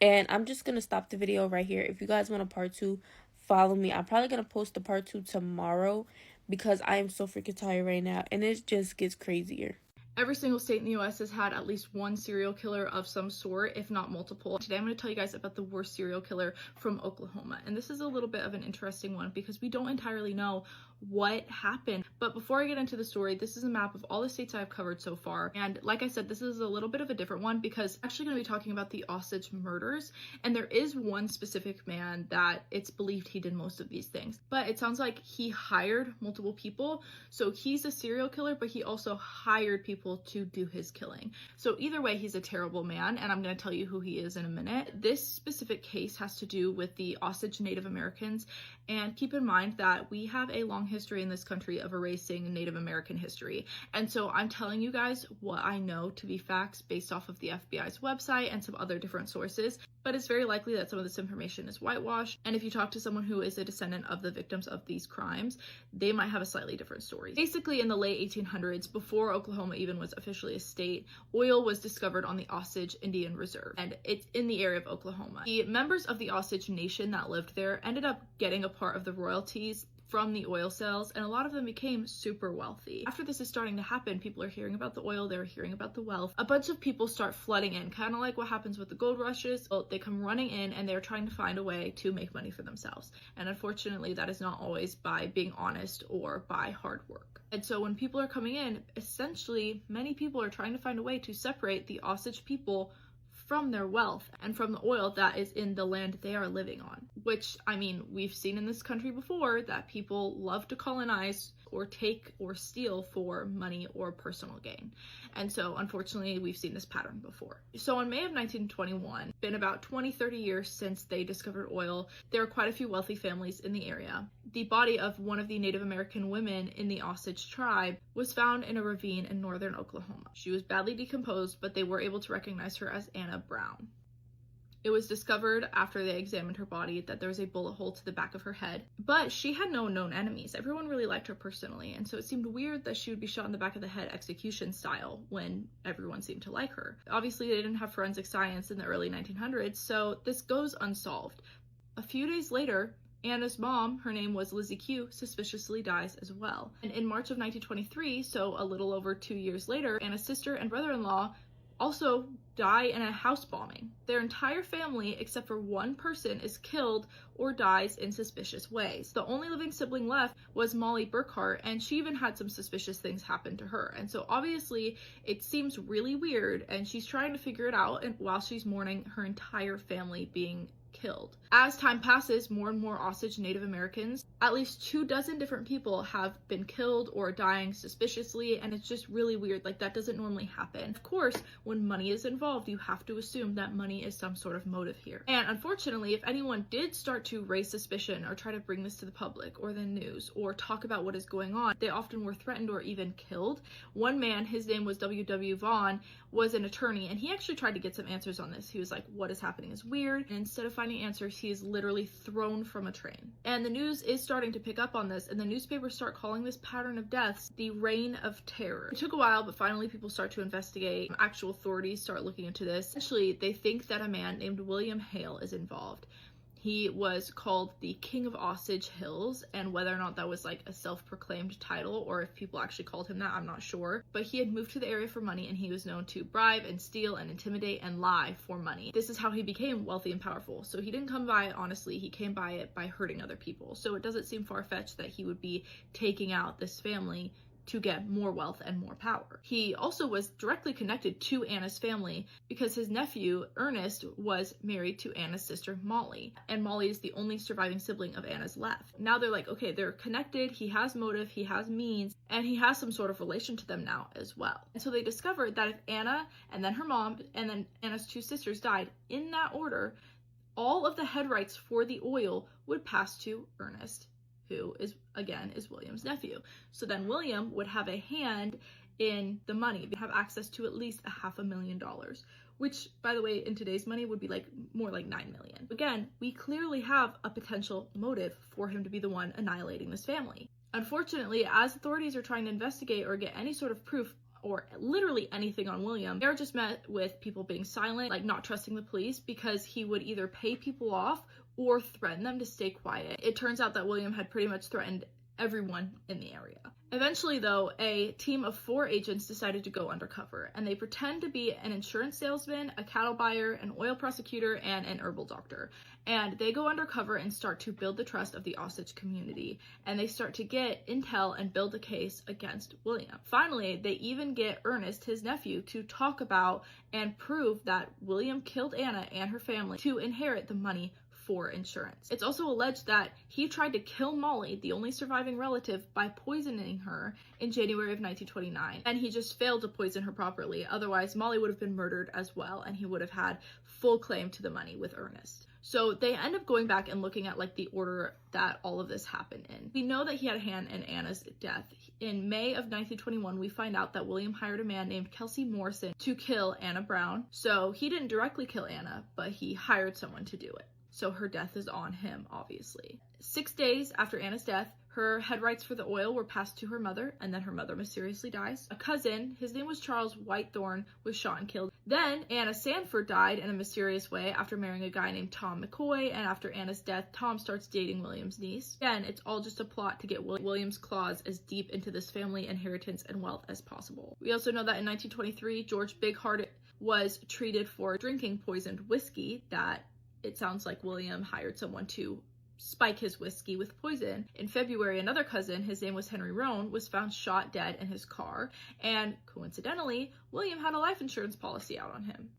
And I'm just going to stop the video right here. If you guys want a part 2, follow me. I'm probably going to post the part 2 tomorrow, because I am so freaking tired right now, and it just gets crazier. Every single state in the US has had at least one serial killer of some sort, if not multiple. Today I'm going to tell you guys about the worst serial killer from Oklahoma. And this is a little bit of an interesting one because we don't entirely know what happened. But before I get into the story, this is a map of all the states I've covered so far. And like I said, this is a little bit of a different one because I'm actually going to be talking about the Osage murders. And there is one specific man that it's believed he did most of these things. But it sounds like he hired multiple people. So he's a serial killer, but he also hired people to do his killing. So either way, he's a terrible man, and I'm going to tell you who he is in a minute. This specific case has to do with the Osage Native Americans, and keep in mind that we have a long history in this country of erasing Native American history. And so I'm telling you guys what I know to be facts based off of the FBI's website and some other different sources, but it's very likely that some of this information is whitewashed. And if you talk to someone who is a descendant of the victims of these crimes, they might have a slightly different story. Basically, in the late 1800s, before Oklahoma even was officially a state, oil was discovered on the Osage Indian Reserve, and it's in the area of Oklahoma. The members of the Osage Nation that lived there ended up getting a part of the royalties from the oil sales, and a lot of them became super wealthy. After this is starting to happen, people are hearing about the oil, they're hearing about the wealth. A bunch of people start flooding in, kind of like what happens with the gold rushes. Well, they come running in and they're trying to find a way to make money for themselves. And unfortunately, that is not always by being honest or by hard work. And so when people are coming in, essentially, many people are trying to find a way to separate the Osage people from their wealth and from the oil that is in the land they are living on. Which, I mean, we've seen in this country before that people love to colonize or take or steal for money or personal gain. And so unfortunately we've seen this pattern before. So in May of 1921, been about 20-30 years since they discovered oil, there are quite a few wealthy families in the area. The body of one of the Native American women in the Osage tribe was found in a ravine in northern Oklahoma. She was badly decomposed, but they were able to recognize her as Anna Brown. It was discovered after they examined her body that there was a bullet hole to the back of her head, but she had no known enemies. Everyone really liked her personally, and so it seemed weird that she would be shot in the back of the head execution style when everyone seemed to like her. Obviously, they didn't have forensic science in the early 1900s, so this goes unsolved. A few days later, Anna's mom, her name was Lizzie Q, suspiciously dies as well. And in March of 1923, so a little over 2 years later, Anna's sister and brother-in-law also die in a house bombing. Their entire family, except for one person, is killed or dies in suspicious ways. The only living sibling left was Molly Burkhart, and she even had some suspicious things happen to her. And so obviously it seems really weird, and she's trying to figure it out while she's mourning her entire family being killed. As time passes, more and more Osage Native Americans, at least 24 different people have been killed or dying suspiciously, and it's just really weird. Like, that doesn't normally happen. Of course, when money is involved, you have to assume that money is some sort of motive here. And unfortunately, if anyone did start to raise suspicion or try to bring this to the public or the news or talk about what is going on, they often were threatened or even killed. One man, his name was W.W. Vaughn, was an attorney, and he actually tried to get some answers on this. He was like, what is happening is weird, and instead of finding answers, he is literally thrown from a train. And the news is starting to pick up on this, and the newspapers start calling this pattern of deaths the Reign of Terror. It took a while, but finally people start to investigate. Actual authorities start looking into this. Essentially, they think that a man named William Hale is involved. He was called the King of Osage Hills, and whether or not that was like a self-proclaimed title or if people actually called him that, I'm not sure. But he had moved to the area for money, and he was known to bribe and steal and intimidate and lie for money. This is how he became wealthy and powerful. So he didn't come by it honestly, he came by it by hurting other people. So it doesn't seem far-fetched that he would be taking out this family to get more wealth and more power. He also was directly connected to Anna's family because his nephew, Ernest, was married to Anna's sister, Molly. And Molly is the only surviving sibling of Anna's left. Now they're like, okay, they're connected, he has motive, he has means, and he has some sort of relation to them now as well. And so they discovered that if Anna and then her mom and then Anna's two sisters died in that order, all of the head rights for the oil would pass to Ernest, who is William's nephew. So then William would have a hand in the money, have access to at least $500,000, which, by the way, in today's money would be like more like $9 million. Again, we clearly have a potential motive for him to be the one annihilating this family. Unfortunately, as authorities are trying to investigate or get any sort of proof or literally anything on William, they're just met with people being silent, like not trusting the police, because he would either pay people off or threaten them to stay quiet. It turns out that William had pretty much threatened everyone in the area. Eventually, though, a team of 4 agents decided to go undercover, and they pretend to be an insurance salesman, a cattle buyer, an oil prosecutor, and an herbal doctor. And they go undercover and start to build the trust of the Osage community, and they start to get intel and build a case against William. Finally, they even get Ernest, his nephew, to talk about and prove that William killed Anna and her family to inherit the money for insurance. It's also alleged that he tried to kill Molly, the only surviving relative, by poisoning her in January of 1929, and he just failed to poison her properly. Otherwise, Molly would have been murdered as well, and he would have had full claim to the money with Ernest. So they end up going back and looking at like the order that all of this happened in. We know that he had a hand in Anna's death. In May of 1921, we find out that William hired a man named Kelsey Morrison to kill Anna Brown. So he didn't directly kill Anna, but he hired someone to do it. So her death is on him, obviously. 6 days after Anna's death, her head rights for the oil were passed to her mother, and then her mother mysteriously dies. A cousin, his name was Charles Whitethorn, was shot and killed. Then Anna Sanford died in a mysterious way after marrying a guy named Tom McCoy, and after Anna's death, Tom starts dating William's niece. Again, it's all just a plot to get William's claws as deep into this family inheritance and wealth as possible. We also know that in 1923, George Bigheart was treated for drinking poisoned whiskey that it sounds like William hired someone to spike his whiskey with poison. In February, another cousin, his name was Henry Roan, was found shot dead in his car, and coincidentally, William had a life insurance policy out on him.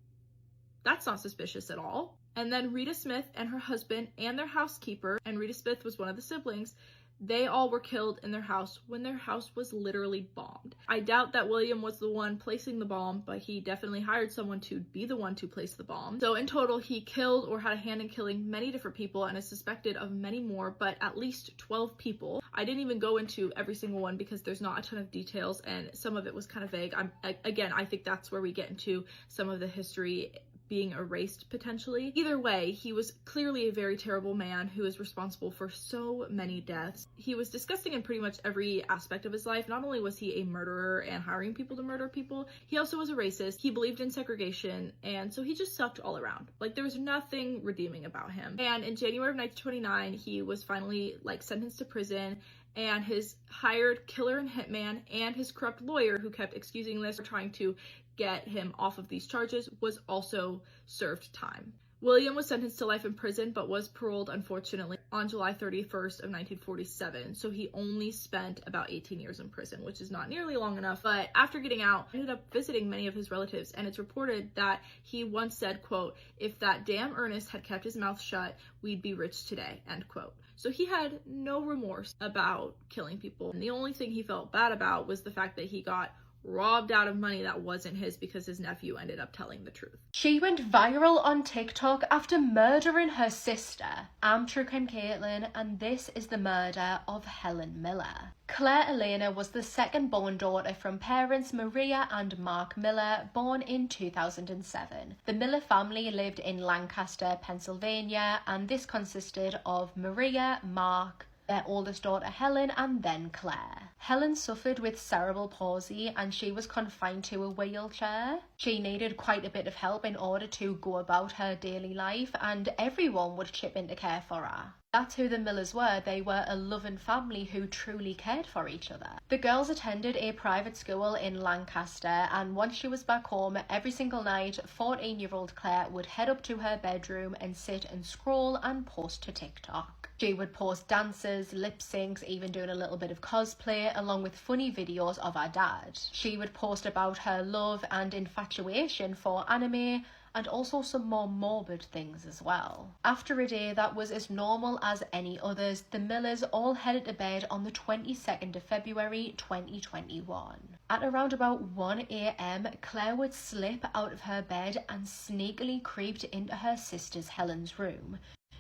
That's not suspicious at all. And then Rita Smith and her husband and their housekeeper, and Rita Smith was one of the siblings, they all were killed in their house when their house was literally bombed. I doubt that William was the one placing the bomb, but he definitely hired someone to be the one to place the bomb. So in total, he killed or had a hand in killing many different people and is suspected of many more, but at least 12 people. I didn't even go into every single one because there's not a ton of details and some of it was kind of vague. I think that's where we get into some of the history being erased potentially. Either way, he was clearly a very terrible man who is responsible for so many deaths. He was disgusting in pretty much every aspect of his life. Not only was he a murderer and hiring people to murder people, he also was a racist. He believed in segregation, and so he just sucked all around. Like, there was nothing redeeming about him. And in January of 1929, he was finally sentenced to prison, and his hired killer and hitman and his corrupt lawyer, who kept excusing this, were trying to get him off of these charges, was also served time. William was sentenced to life in prison, but was paroled, unfortunately, on July 31st of 1947. So he only spent about 18 years in prison, which is not nearly long enough. But after getting out, he ended up visiting many of his relatives, and it's reported that he once said, quote, "If that damn Ernest had kept his mouth shut, we'd be rich today," end quote. So he had no remorse about killing people. And the only thing he felt bad about was the fact that he got robbed out of money that wasn't his because his nephew ended up telling the truth. She went viral on TikTok after murdering her sister. I'm True Crime Caitlin, and this is the murder of Helen Miller. Claire Elena was the second born daughter from parents Maria and Mark Miller, born in 2007. The Miller family lived in Lancaster, Pennsylvania, and this consisted of Maria, Mark, their oldest daughter Helen, and then Claire. Helen suffered with cerebral palsy and she was confined to a wheelchair. She needed quite a bit of help in order to go about her daily life, and everyone would chip in to care for her. That's who the Millers were. They were a loving family who truly cared for each other. The girls attended a private school in Lancaster, and once she was back home, every single night, 14-year-old Claire would head up to her bedroom and sit and scroll and post to TikTok. She would post dances, lip syncs, even doing a little bit of cosplay, along with funny videos of her dad. She would post about her love and infatuation for anime, and also some more morbid things as well. After a day that was as normal as any others, the Millers all headed to bed on the 22nd of February 2021. At around about 1 a.m, Claire would slip out of her bed and sneakily creeped into her sister's Helen's room.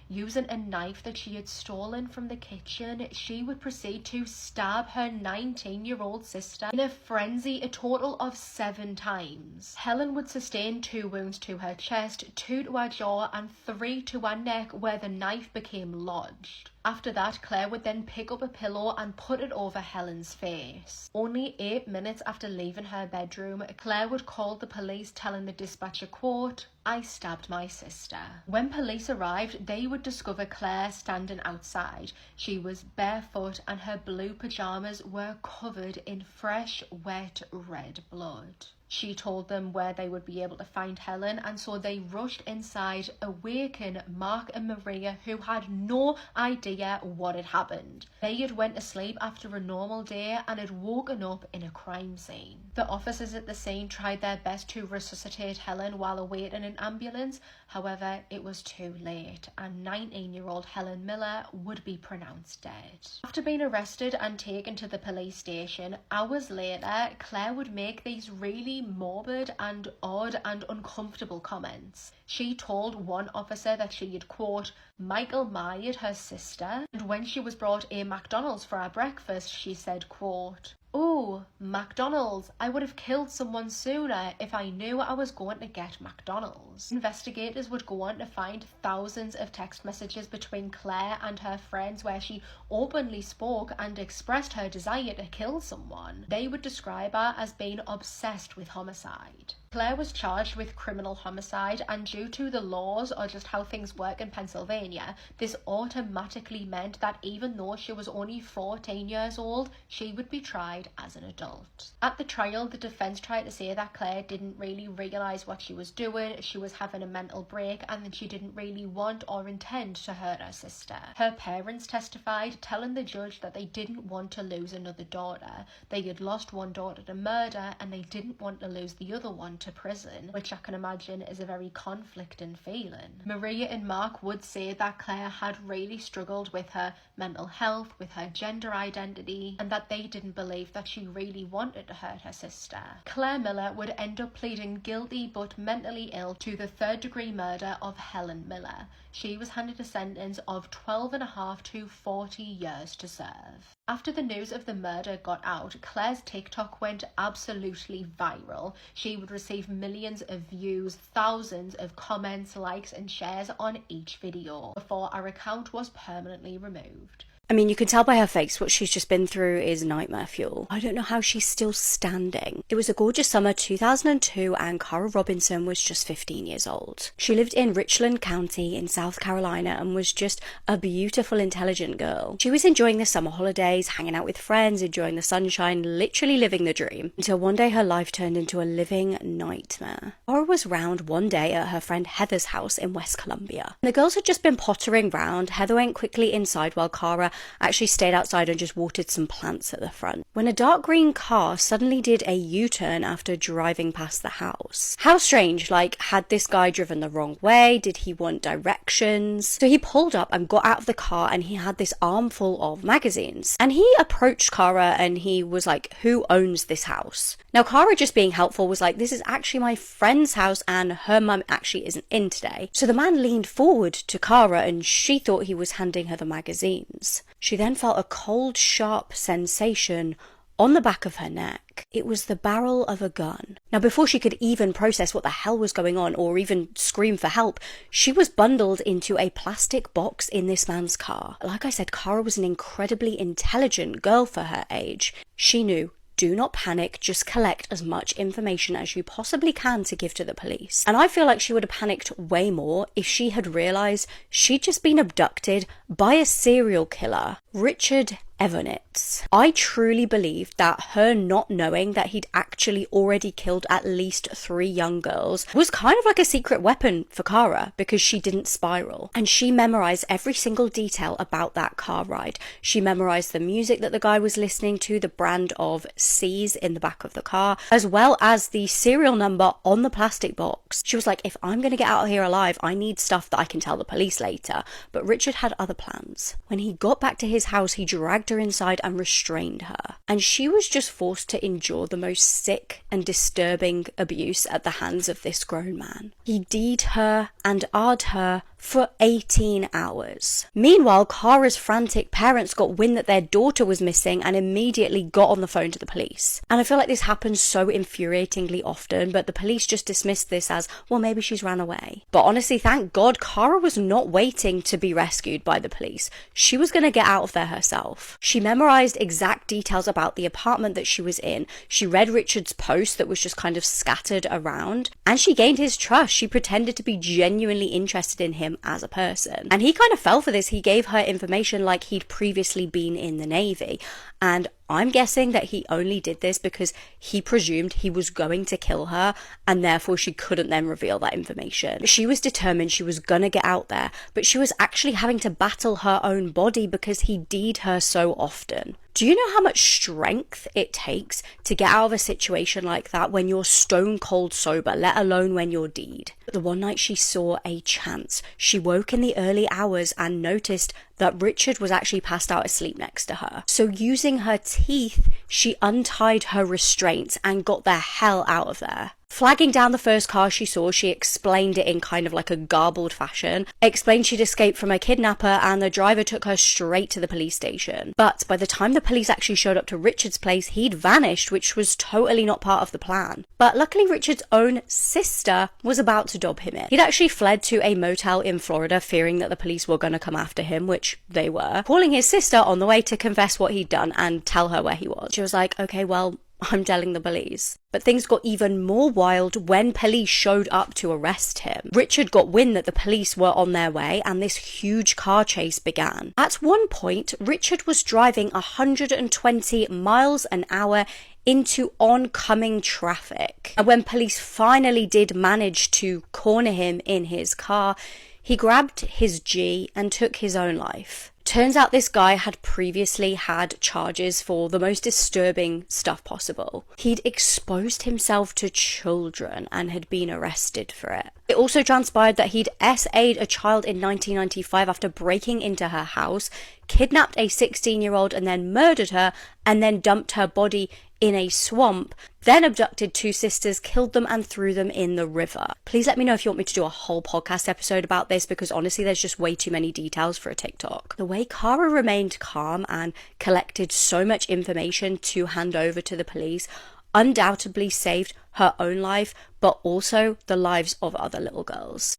Using a knife that she had stolen from the kitchen, she would proceed to stab her 19-year-old sister in a frenzy a total of 7 times. Helen would sustain 2 wounds to her chest, 2 to her jaw, and 3 to her neck where the knife became lodged. After that, Claire would then pick up a pillow and put it over Helen's face. Only 8 minutes after leaving her bedroom, Claire would call the police, telling the dispatcher, quote, "I stabbed my sister." When police arrived, they would discover Claire standing outside. She was barefoot and her blue pajamas were covered in fresh, wet, red blood. She told them where they would be able to find Helen, and so they rushed inside, awaken Mark and Maria, who had no idea what had happened. They had went to sleep after a normal day and had woken up in a crime scene. The officers at the scene tried their best to resuscitate Helen while awaiting an ambulance. However, it was too late, and 19-year-old Helen Miller would be pronounced dead. After being arrested and taken to the police station, hours later, Claire would make these really morbid and odd and uncomfortable comments. She told one officer that she had, quote, Michael Myred her sister, and when she was brought a McDonald's for her breakfast, she said, quote, "Oh, McDonald's. I would have killed someone sooner if I knew I was going to get McDonald's." Investigators would go on to find thousands of text messages between Claire and her friends where she openly spoke and expressed her desire to kill someone. They would describe her as being obsessed with homicide. Claire was charged with criminal homicide, and due to the laws or just how things work in Pennsylvania, this automatically meant that even though she was only 14 years old, she would be tried as an adult. At the trial, the defense tried to say that Claire didn't really realize what she was doing, she was having a mental break, and that she didn't really want or intend to hurt her sister. Her parents testified, telling the judge that they didn't want to lose another daughter. They had lost one daughter to murder, and they didn't want to lose the other one to prison, which I can imagine is a very conflicting feeling. Maria and Mark would say that Claire had really struggled with her mental health, with her gender identity, and that they didn't believe that she really wanted to hurt her sister. Claire Miller would end up pleading guilty but mentally ill to the 3rd-degree murder of Helen Miller. She was handed a sentence of 12.5 to 40 years to serve. After the news of the murder got out, Claire's TikTok went absolutely viral. She would receive millions of views, thousands of comments, likes and shares on each video before her account was permanently removed. I mean, you can tell by her face what she's just been through is nightmare fuel. I don't know how she's still standing. It was a gorgeous summer 2002 and Cara Robinson was just 15 years old. She lived in Richland County in South Carolina and was just a beautiful, intelligent girl. She was enjoying the summer holidays, hanging out with friends, enjoying the sunshine, literally living the dream, until one day her life turned into a living nightmare. Cara was round one day at her friend Heather's house in West Columbia. The girls had just been pottering round. Heather went quickly inside while Cara actually stayed outside and just watered some plants at the front, when a dark green car suddenly did a U-turn after driving past the house. How strange, like, had this guy driven the wrong way? Did he want directions? So he pulled up and got out of the car and he had this armful of magazines. And he approached Cara and he was like, who owns this house? Now Cara, just being helpful, was like, this is actually my friend's house and her mum actually isn't in today. So the man leaned forward to Cara and she thought he was handing her the magazines. She then felt a cold, sharp sensation on the back of her neck. It was the barrel of a gun. Now, before she could even process what the hell was going on or even scream for help, she was bundled into a plastic box in this man's car. Like I said, Cara was an incredibly intelligent girl for her age. She knew, do not panic, just collect as much information as you possibly can to give to the police. And I feel like she would have panicked way more if she had realised she'd just been abducted by a serial killer, Richard Evonitz. I truly believe that her not knowing that he'd actually already killed at least 3 young girls was kind of like a secret weapon for Cara, because she didn't spiral. And she memorized every single detail about that car ride. She memorized the music that the guy was listening to, the brand of C's in the back of the car, as well as the serial number on the plastic box. She was like, if I'm going to get out of here alive, I need stuff that I can tell the police later. But Richard had other plans. When he got back to his house, he dragged her inside and restrained her, and she was just forced to endure the most sick and disturbing abuse at the hands of this grown man. He D'd her and R'd her for 18 hours. Meanwhile, Cara's frantic parents got wind that their daughter was missing and immediately got on the phone to the police. And I feel like this happens so infuriatingly often, but the police just dismissed this as, well, maybe she's ran away. But honestly, thank God, Cara was not waiting to be rescued by the police. She was going to get out of there herself. She memorized exact details about the apartment that she was in. She read Richard's post that was just kind of scattered around, and she gained his trust. She pretended to be genuinely interested in him as a person. And he kind of fell for this. He gave her information like he'd previously been in the Navy. And I'm guessing that he only did this because he presumed he was going to kill her, and therefore she couldn't then reveal that information. She was determined she was gonna get out there, but she was actually having to battle her own body because he D'd her so often. Do you know how much strength it takes to get out of a situation like that when you're stone cold sober, let alone when you're D'd? The one night she saw a chance. She woke in the early hours and noticed that Richard was actually passed out asleep next to her. So using her teeth, she untied her restraints and got the hell out of there. Flagging down the first car she saw, she explained it in kind of like a garbled fashion, explained she'd escaped from a kidnapper, and the driver took her straight to the police station. But by the time the police actually showed up to Richard's place, he'd vanished, which was totally not part of the plan. But luckily Richard's own sister was about to dob him in. He'd actually fled to a motel in Florida, fearing that the police were going to come after him, which they were, calling his sister on the way to confess what he'd done and tell her where he was. She was like, okay, well, I'm telling the police. But things got even more wild when police showed up to arrest him. Richard got wind that the police were on their way and this huge car chase began. At one point, Richard was driving 120 miles an hour into oncoming traffic. And when police finally did manage to corner him in his car, he grabbed his G and took his own life. Turns out this guy had previously had charges for the most disturbing stuff possible. He'd exposed himself to children and had been arrested for it. It also transpired that he'd SA'd a child in 1995 after breaking into her house, kidnapped a 16-year-old and then murdered her, and then dumped her body in a swamp, then abducted 2 sisters, killed them and threw them in the river. Please let me know if you want me to do a whole podcast episode about this, because honestly there's just way too many details for a TikTok. The way Cara remained calm and collected so much information to hand over to the police undoubtedly saved her own life, but also the lives of other little girls.